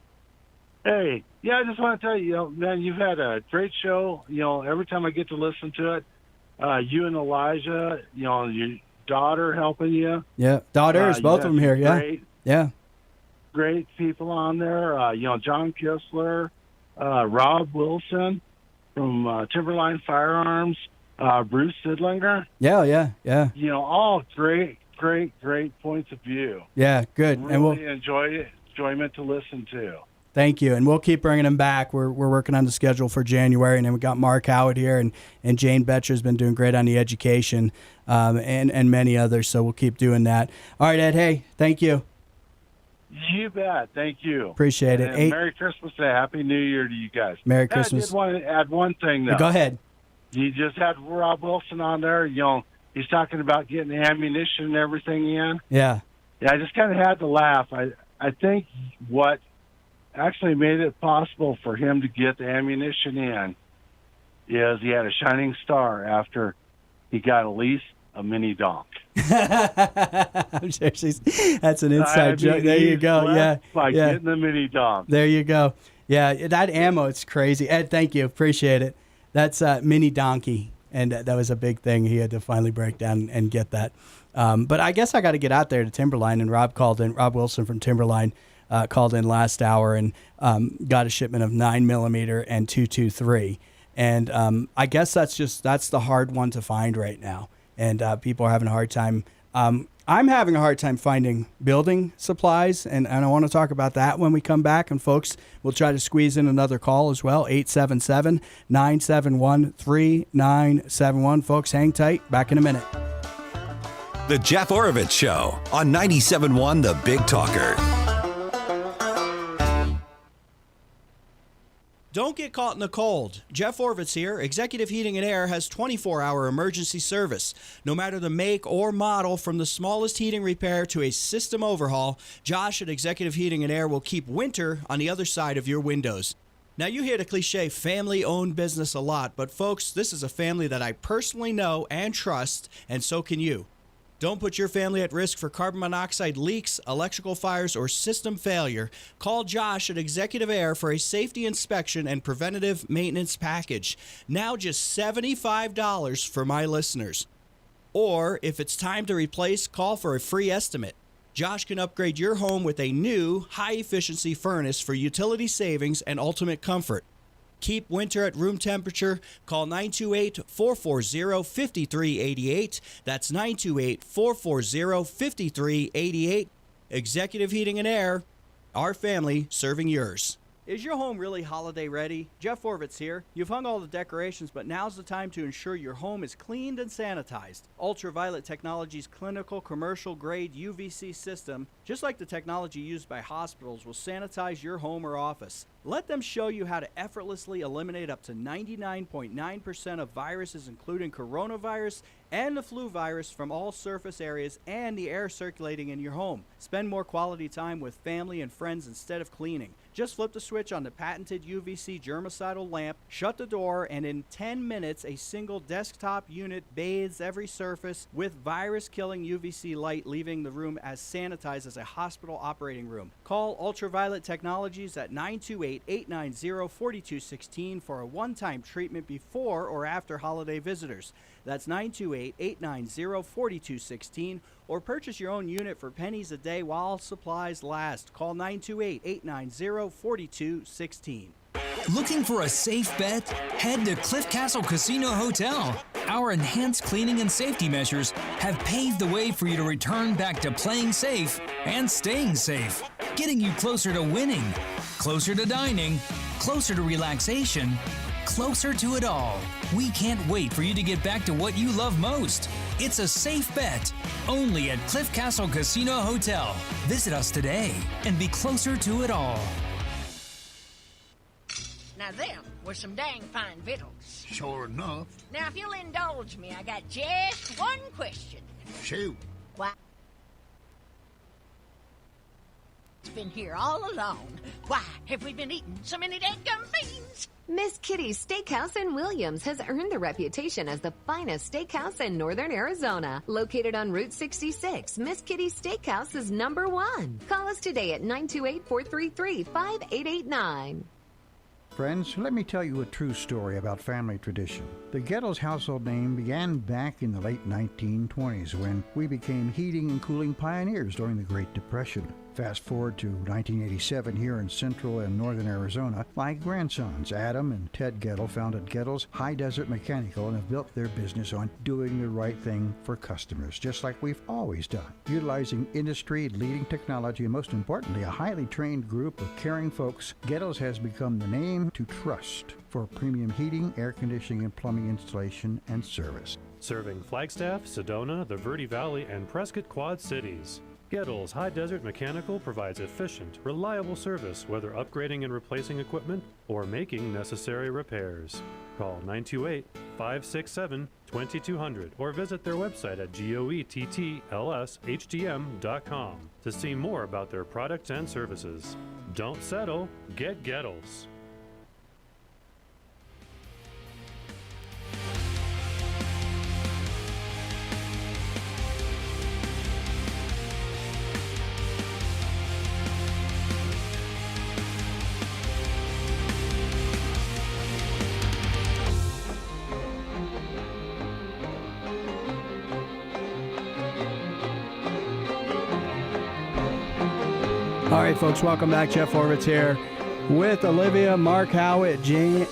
Hey, yeah, I just want to tell you, man, you've had a great show. Every time I get to listen to it, you and Elijah, your daughter helping you. Yeah, daughters, both of them here. Yeah. Great people on there. John Kistler, Rob Wilson from Timberline Firearms, Bruce Sidlinger. Yeah. All great points of view. Yeah, good. Really enjoyment to listen to. Thank you, and we'll keep bringing them back. We're working on the schedule for January, and then we got Mark Haughwout here, and Jane Becher's been doing great on the education, and many others. So we'll keep doing that. All right, Ed. Hey, thank you. You bet. Thank you. Appreciate it. And Merry Christmas and Happy New Year to you guys. Merry Christmas. I did want to add one thing, though. Go ahead. You just had Rob Wilson on there. He's talking about getting ammunition and everything in. Yeah. Yeah, I just kind of had to laugh. I think what actually made it possible for him to get the ammunition in is he had a shining star after he got at least a mini donk. I'm sure that's an inside joke. There you go. Yeah. Getting the mini donk. There you go. Yeah, that ammo, it's crazy. Ed, thank you. Appreciate it. That's mini donkey, and that was a big thing. He had to finally break down and get that. But I guess I got to get out there to Timberline, and Rob Wilson from Timberline called in last hour and got a shipment of 9mm and 223. And I guess that's the hard one to find right now. And people are having a hard time. I'm having a hard time finding building supplies, and I want to talk about that when we come back. And folks, we'll try to squeeze in another call as well, 877-971-3971. Folks, hang tight. Back in a minute. The Jeff Oravits Show on 97.1 The Big Talker. Don't get caught in the cold. Jeff Oravits here. Executive Heating and Air has 24-hour emergency service. No matter the make or model, from the smallest heating repair to a system overhaul, Josh at Executive Heating and Air will keep winter on the other side of your windows. Now, you hear the cliche family-owned business a lot, but folks, this is a family that I personally know and trust, and so can you. Don't put your family at risk for carbon monoxide leaks, electrical fires, or system failure. Call Josh at Executive Air for a safety inspection and preventative maintenance package. Now just $75 for my listeners. Or if it's time to replace, call for a free estimate. Josh can upgrade your home with a new, high-efficiency furnace for utility savings and ultimate comfort. Keep winter at room temperature. Call 928-440-5388. That's 928-440-5388. Executive Heating and Air, our family serving yours. Is your home really holiday ready? Jeff Oravits here. You've hung all the decorations, but now's the time to ensure your home is cleaned and sanitized. Ultraviolet Technology's clinical commercial grade UVC system, just like the technology used by hospitals, will sanitize your home or office. Let them show you how to effortlessly eliminate up to 99.9% of viruses, including coronavirus and the flu virus from all surface areas and the air circulating in your home. Spend more quality time with family and friends instead of cleaning. Just flip the switch on the patented UVC germicidal lamp, shut the door, and in 10 minutes, a single desktop unit bathes every surface with virus-killing UVC light, leaving the room as sanitized as a hospital operating room. Call Ultraviolet Technologies at 928-890-4216 for a one-time treatment before or after holiday visitors. That's 928-890-4216, or purchase your own unit for pennies a day while supplies last. Call 928-890-4216. Looking for a safe bet? Head to Cliff Castle Casino Hotel. Our enhanced cleaning and safety measures have paved the way for you to return back to playing safe and staying safe, getting you closer to winning, closer to dining, closer to relaxation, closer to it all. We can't wait for you to get back to what you love most. It's a safe bet, only at Cliff Castle Casino Hotel. Visit us today and be closer to it all. Now them were some dang fine victuals. Sure enough. Now if you'll indulge me, I got just one question. Shoot. Why? It's been here all along. Why have we been eating so many dadgum beans? Miss Kitty's Steakhouse in Williams has earned the reputation as the finest steakhouse in northern Arizona. Located on Route 66, Miss Kitty's Steakhouse is #1. Call us today at 928-433-5889. Friends, let me tell you a true story about family tradition. The Gettles household name began back in the late 1920s when we became heating and cooling pioneers during the Great Depression. Fast forward to 1987 here in central and northern Arizona, my grandsons Adam and Ted Gettle founded Gettles High Desert Mechanical and have built their business on doing the right thing for customers, just like we've always done. Utilizing industry-leading technology and most importantly, a highly trained group of caring folks, Gettles has become the name to trust for premium heating, air conditioning, and plumbing installation and service. Serving Flagstaff, Sedona, the Verde Valley, and Prescott Quad Cities. Gettles High Desert Mechanical provides efficient, reliable service, whether upgrading and replacing equipment or making necessary repairs. Call 928-567-2200 or visit their website at goettlshdm.com to see more about their products and services. Don't settle, get Gettles. All right, folks, welcome back. Jeff Oravits here with Olivia, Mark Haughwout, Jane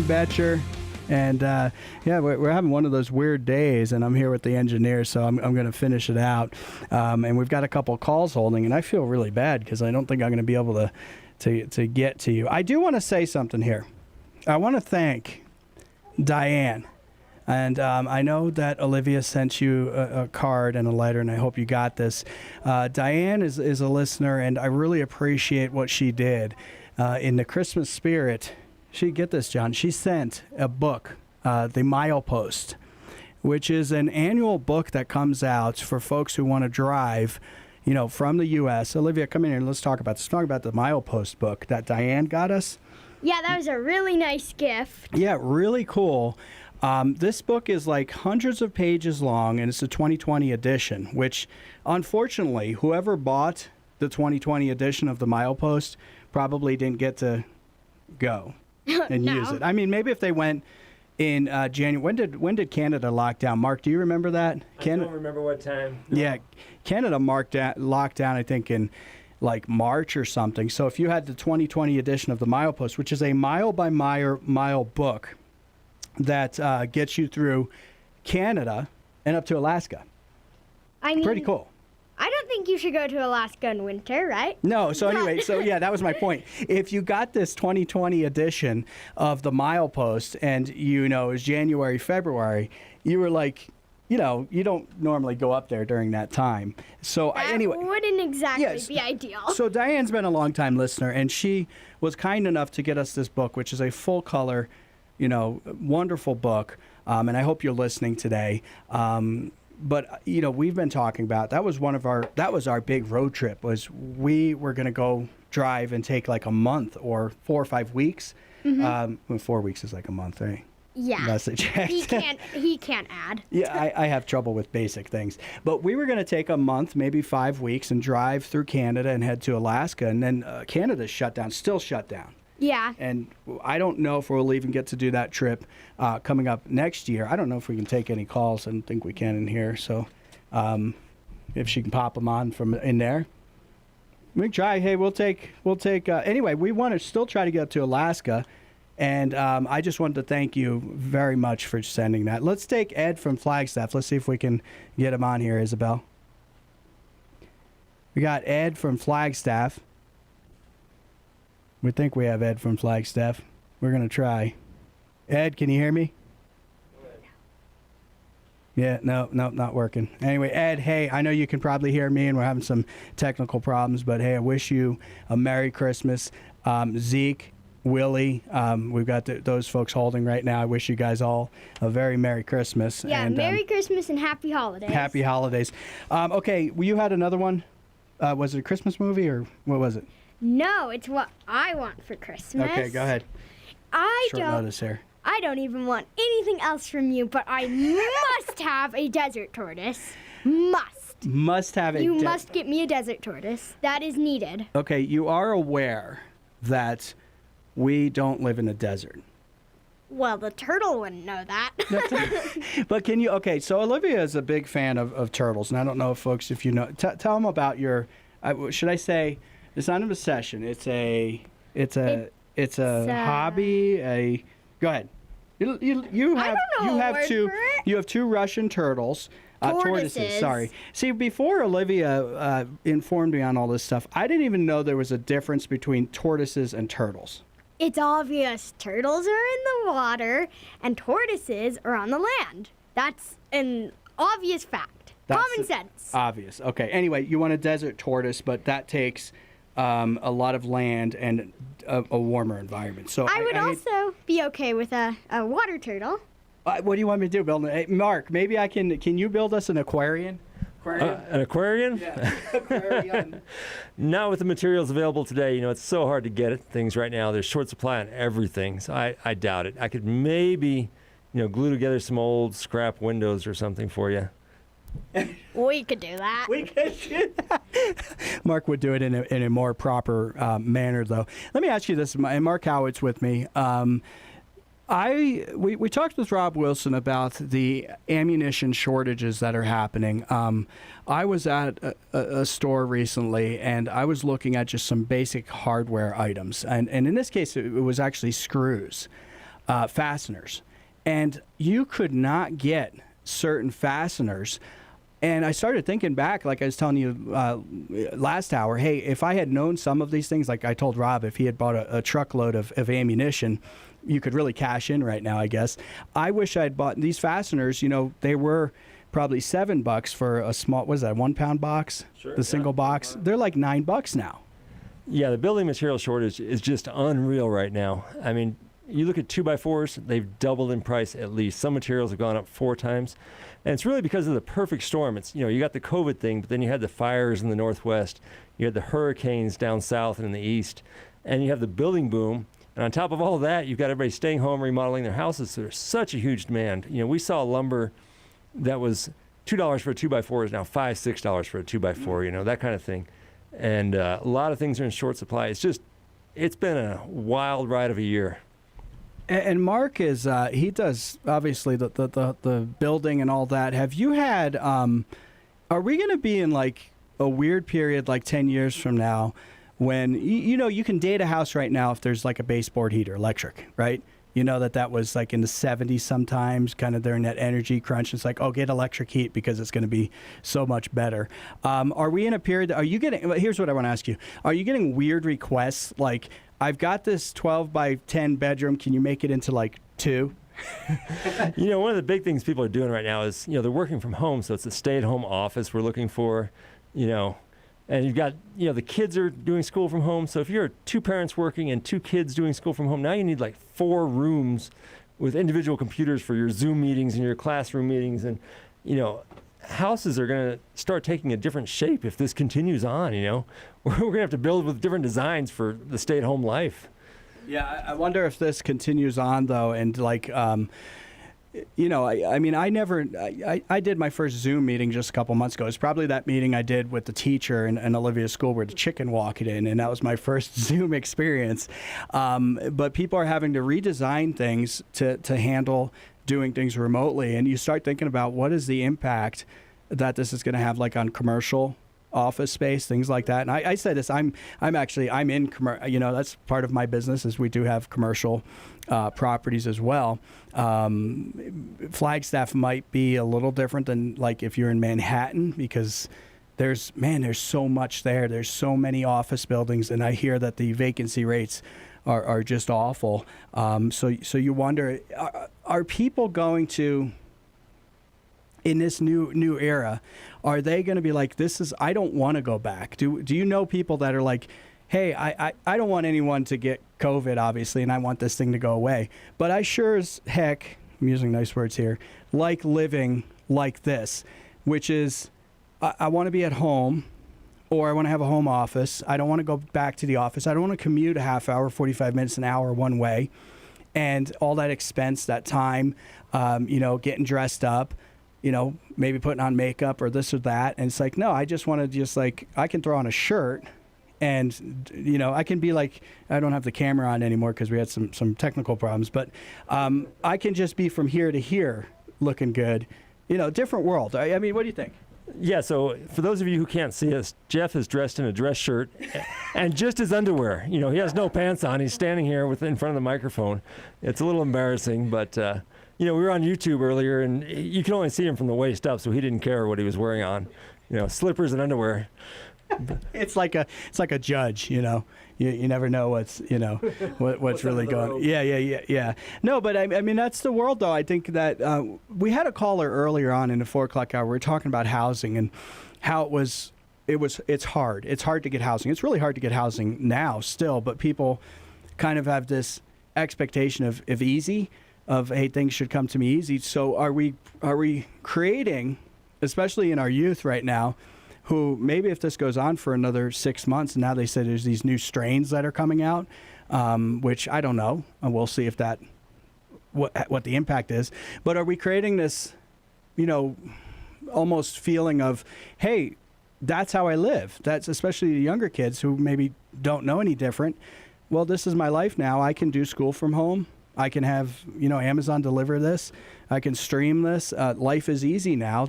Becher. And, we're having one of those weird days, and I'm here with the engineer, so I'm going to finish it out. And we've got a couple calls holding, and I feel really bad because I don't think I'm going to be able to get to you. I do want to say something here. I want to thank Diane. And I know that Olivia sent you a card and a letter, and I hope you got this. Diane is a listener, and I really appreciate what she did. In the Christmas spirit, get this, John, she sent a book, The Milepost, which is an annual book that comes out for folks who want to drive, from the U.S. Olivia, come in here and let's talk about this. Talk about the Milepost book that Diane got us. Yeah, that was a really nice gift. Yeah, really cool. This book is like hundreds of pages long, and it's a 2020 edition, which, unfortunately, whoever bought the 2020 edition of the Milepost probably didn't get to go and use it. I mean, maybe if they went in January. When did Canada lock down? Mark, do you remember that? I don't remember what time. No. Yeah, Canada locked down, I think, in like March or something. So if you had the 2020 edition of the Milepost, which is a mile-by-mile book, that gets you through Canada and up to Alaska. I mean, pretty cool. I don't think you should go to Alaska in winter, right? No, so anyway, that was my point. If you got this 2020 edition of the Milepost and, it was January, February, you were like, you don't normally go up there during that time. So anyway. Wouldn't exactly be ideal. So Diane's been a long-time listener, and she was kind enough to get us this book, which is a full-color, wonderful book. and I hope you're listening today. But we've been talking about that was our big road trip. Was we were going to go drive and take like a month or 4 or 5 weeks. 4 weeks is like a month, right? Yeah. Unless I checked. He can't add. Yeah, I have trouble with basic things. But we were going to take a month, maybe 5 weeks, and drive through Canada and head to Alaska. And then Canada's shut down, still shut down. Yeah. And I don't know if we'll even get to do that trip coming up next year. I don't know if we can take any calls. I don't think we can in here. So if she can pop them on from in there. We can try. Hey, we'll take. Anyway, we want to still try to get to Alaska. And I just wanted to thank you very much for sending that. Let's take Ed from Flagstaff. Let's see if we can get him on here, Isabel. We got Ed from Flagstaff. We think we have Ed from Flagstaff. We're going to try. Ed, can you hear me? Yeah, no, not working. Anyway, Ed, hey, I know you can probably hear me, and we're having some technical problems, but hey, I wish you a Merry Christmas. Zeke, Willie, we've got those folks holding right now. I wish you guys all a very Merry Christmas. Yeah, and, Merry Christmas and Happy Holidays. Happy Holidays. Okay, you had another one. Was it a Christmas movie or what was it? No, it's what I want for Christmas. Okay, go ahead. Short notice here. I don't even want anything else from you, but I must have a desert tortoise. Must have a You must get me a desert tortoise. That is needed. Okay, you are aware that we don't live in a desert. Well, the turtle wouldn't know that. But can you, okay, so Olivia is a big fan of turtles, and I don't know, folks, if you know, tell them about your, should I say, it's not an obsession, it's a hobby, go ahead. You have two Russian turtles. Tortoises. Sorry. See, before Olivia informed me on all this stuff, I didn't even know there was a difference between tortoises and turtles. It's obvious. Turtles are in the water, and tortoises are on the land. That's an obvious fact. Common sense. Obvious. Okay. Anyway, you want a desert tortoise, but that takes a lot of land and a warmer environment. So I would also be okay with a water turtle. What do you want me to do, build? Hey, Mark, maybe I can. Can you build us an aquarium? An aquarium? Yeah, aquarium. Not with the materials available today. It's so hard to get things right now. There's short supply on everything, so I doubt it. I could maybe, glue together some old scrap windows or something for you. We could do that. We could do that. Mark would do it in a more proper manner, though. Let me ask you this, and Mark Haughwout's with me. We talked with Rob Wilson about the ammunition shortages that are happening. I was at a store recently, and I was looking at just some basic hardware items. And in this case, it was actually screws, fasteners. And you could not get certain fasteners. And I started thinking back, like I was telling you last hour, hey, if I had known some of these things, like I told Rob, if he had bought a truckload of ammunition, you could really cash in right now, I guess. I wish I'd bought these fasteners. They were probably $7 for a small, what is that, 1 pound box? Sure. The single box. They're like $9 now. Yeah, the building material shortage is just unreal right now. I mean, you look at 2x4s, they've doubled in price at least. Some materials have gone up 4 times. And it's really because of the perfect storm. It's, you got the COVID thing, but then you had the fires in the Northwest. You had the hurricanes down south and in the east. And you have the building boom. And on top of all of that, you've got everybody staying home, remodeling their houses. So there's such a huge demand. We saw lumber that was $2 for a 2x4 is now $5, $6 for a 2x4, that kind of thing. And a lot of things are in short supply. It's been a wild ride of a year. And Mark is, he does, obviously, the building and all that. Have you had, are we going to be in, like, a weird period, like 10 years from now, when, you can date a house right now if there's, like, a baseboard heater, electric, right? That was, like, in the 70s sometimes, kind of during that energy crunch. It's like, oh, get electric heat because it's going to be so much better. Are we in a period, here's what I want to ask you. Are you getting weird requests, like, I've got this 12 by 10 bedroom. Can you make it into like 2? One of the big things people are doing right now is, they're working from home. So it's a stay-at-home office we're looking for, and you've got, the kids are doing school from home. So if you're 2 parents working and 2 kids doing school from home, now you need like 4 rooms with individual computers for your Zoom meetings and your classroom meetings. And, houses are going to start taking a different shape if this continues on, We're going to have to build with different designs for the stay-at-home life. Yeah, I wonder if this continues on, though, and I did my first Zoom meeting just a couple months ago. It's probably that meeting I did with the teacher in Olivia's school where the chicken walked in, and that was my first Zoom experience. But people are having to redesign things to handle doing things remotely, and you start thinking about what is the impact that this is going to have, like on commercial office space, things like that. And I said this, I'm in commercial, that's part of my business is we do have commercial properties as well. Flagstaff might be a little different than like if you're in Manhattan, because there's so much there. There's so many office buildings, and I hear that the vacancy rates are just awful. So you wonder, are people going to, in this new era, are they going to be like, I don't want to go back? Do you know people that are like, hey, I don't want anyone to get COVID, obviously, and I want this thing to go away, but I sure as heck, I'm using nice words here, like living like this, which is I want to be at home, or I want to have a home office. I don't want to go back to the office. I don't want to commute a half hour, 45 minutes, an hour one way, and all that expense, that time, getting dressed up, maybe putting on makeup or this or that. And it's like, no, I just want to I can throw on a shirt and, I can be like, I don't have the camera on anymore because we had some technical problems, but I can just be from here to here looking good, different world. I mean, what do you think? Yeah, so for those of you who can't see us, Jeff is dressed in a dress shirt and just his underwear. He has no pants on. He's standing here in front of the microphone. It's a little embarrassing, but we were on YouTube earlier, and you can only see him from the waist up, so he didn't care what he was wearing on. Slippers and underwear. It's like a judge, You never know what's what's really going. Yeah. No, but I mean that's the world, though. I think that we had a caller earlier on in the 4 o'clock hour. We were talking about housing and how it's hard. It's hard to get housing. It's really hard to get housing now still, but people kind of have this expectation of easy, of hey, things should come to me easy. So are we creating, especially in our youth right now, who maybe if this goes on for another 6 months, and now they said there's these new strains that are coming out, which I don't know, and we'll see if what the impact is. But are we creating this, almost feeling of, hey, that's how I live? That's especially the younger kids who maybe don't know any different. Well, this is my life now. I can do school from home. I can have, Amazon deliver this. I can stream this. Life is easy now.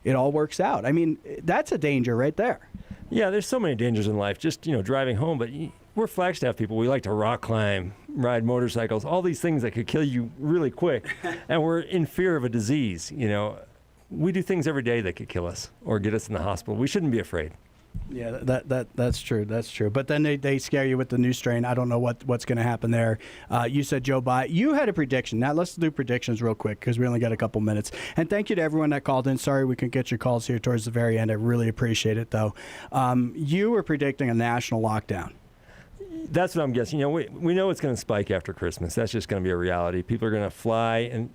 It all works out. I mean, that's a danger right there. Yeah, there's so many dangers in life, just, driving home. But we're Flagstaff people. We like to rock climb, ride motorcycles, all these things that could kill you really quick. And we're in fear of a disease. We do things every day that could kill us or get us in the hospital. We shouldn't be afraid. Yeah, that's true. That's true. But then they scare you with the new strain. I don't know what's going to happen there. You said Joe Biden. You had a prediction. Now let's do predictions real quick because we only got a couple minutes. And thank you to everyone that called in. Sorry we couldn't get your calls here towards the very end. I really appreciate it, though. You were predicting a national lockdown. That's what I'm guessing. We know it's going to spike after Christmas. That's just going to be a reality. People are going to fly, and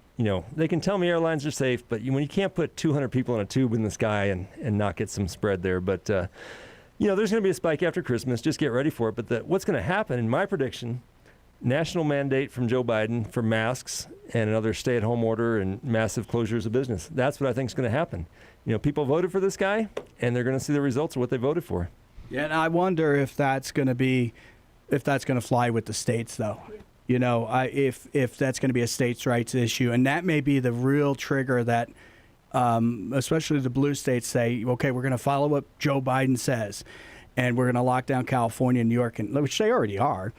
they can tell me airlines are safe, but when you can't put 200 people in a tube in the sky and not get some spread there. But there's going to be a spike after Christmas. Just get ready for it. But what's going to happen, in my prediction, national mandate from Joe Biden for masks and another stay-at-home order and massive closures of business. That's what I think is going to happen. People voted for this guy, and they're going to see the results of what they voted for. Yeah, and I wonder if that's going to fly with the states, though. If that's going to be a states' rights issue, and that may be the real trigger that, especially the blue states say, okay, we're going to follow what Joe Biden says, and we're going to lock down California and New York, which they already are.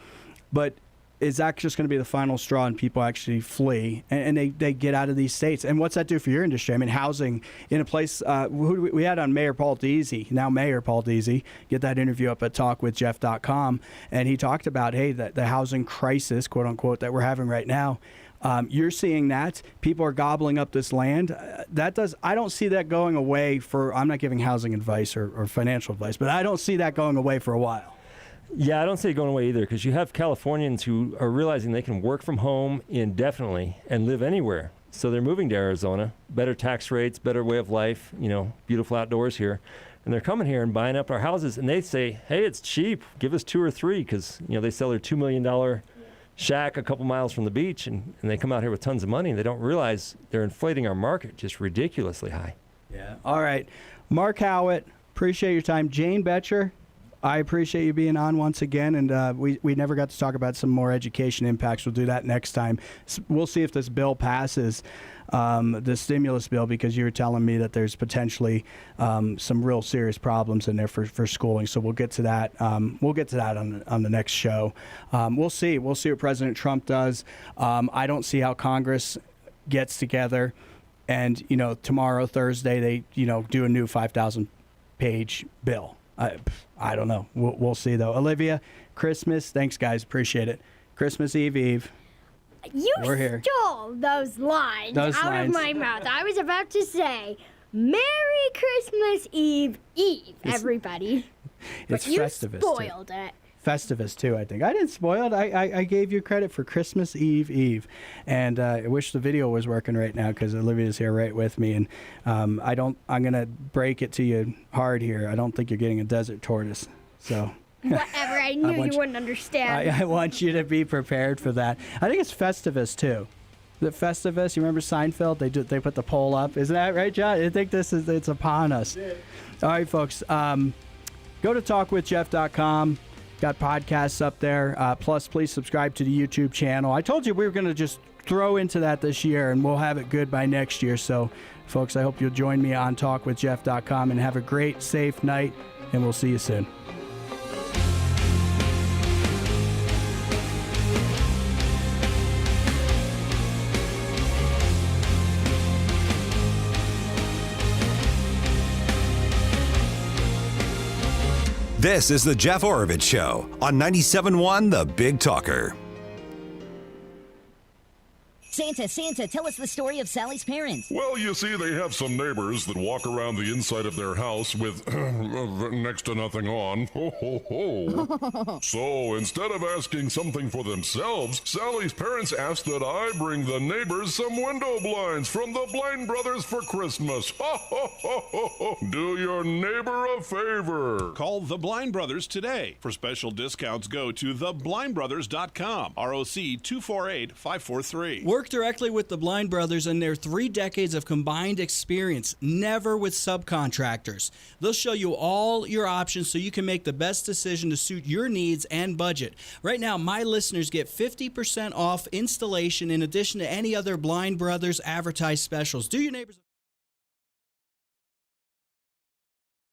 But is that just going to be the final straw and people actually flee and they get out of these states? And what's that do for your industry? I mean, housing in a place, we had on Mayor Paul Deasy, now Mayor Paul Deasy, get that interview up at talkwithjeff.com. And he talked about, hey, the housing crisis, quote unquote, that we're having right now. You're seeing that people are gobbling up this land. I don't see that going away I'm not giving housing advice or financial advice, but I don't see that going away for a while. Yeah, I don't see it going away either, because you have Californians who are realizing they can work from home indefinitely and live anywhere. So they're moving to Arizona. Better tax rates, better way of life, beautiful outdoors here. And they're coming here and buying up our houses, and they say, hey, it's cheap. Give us 2 or 3, because they sell their $2 million shack a couple miles from the beach, and they come out here with tons of money, and they don't realize they're inflating our market just ridiculously high. Yeah. All right. Mark Haughwout, appreciate your time. Jane Becher, I appreciate you being on once again, and we never got to talk about some more education impacts. We'll do that next time. We'll see if this bill passes, the stimulus bill, because you were telling me that there's potentially some real serious problems in there for schooling. So we'll get to that. We'll get to that on the next show. We'll see. We'll see what President Trump does. I don't see how Congress gets together and, tomorrow, Thursday, they, do a new 5,000-page bill. I don't know. We'll see, though. Olivia, Christmas. Thanks, guys. Appreciate it. Christmas Eve. We're here. Stole those lines out of my mouth. I was about to say, Merry Christmas Eve, everybody. It's but you Festivus, spoiled it. Festivus, too, I think. I didn't spoil it. I gave you credit for Christmas Eve. And I wish the video was working right now, because Olivia's here right with me. And I'm going to break it to you hard here. I don't think you're getting a desert tortoise. So... Whatever, I knew you wouldn't understand. I want you to be prepared for that. I think it's Festivus, too. The Festivus, you remember Seinfeld? They put the pole up. Isn't that right, John? I think it's upon us. All right, folks. Go to talkwithjeff.com. Got podcasts up there. Plus, please subscribe to the YouTube channel. I told you we were going to just throw into that this year, and we'll have it good by next year. So, folks, I hope you'll join me on talkwithjeff.com, and have a great, safe night, and we'll see you soon. This is the Jeff Oravits Show on 97.1 The Big Talker. Santa, tell us the story of Sally's parents. Well, you see, they have some neighbors that walk around the inside of their house with next to nothing on. Ho, ho, ho. So instead of asking something for themselves, Sally's parents asked that I bring the neighbors some window blinds from the Blind Brothers for Christmas. Ho, ho, ho, ho, ho. Do your neighbor a favor. Call the Blind Brothers today. For special discounts, go to theblindbrothers.com. ROC 248543. Work directly with the Blind Brothers and their 3 decades of combined experience, never with subcontractors. They'll show you all your options so you can make the best decision to suit your needs and budget. Right now, my listeners get 50% off installation in addition to any other Blind Brothers advertised specials. Do your neighbors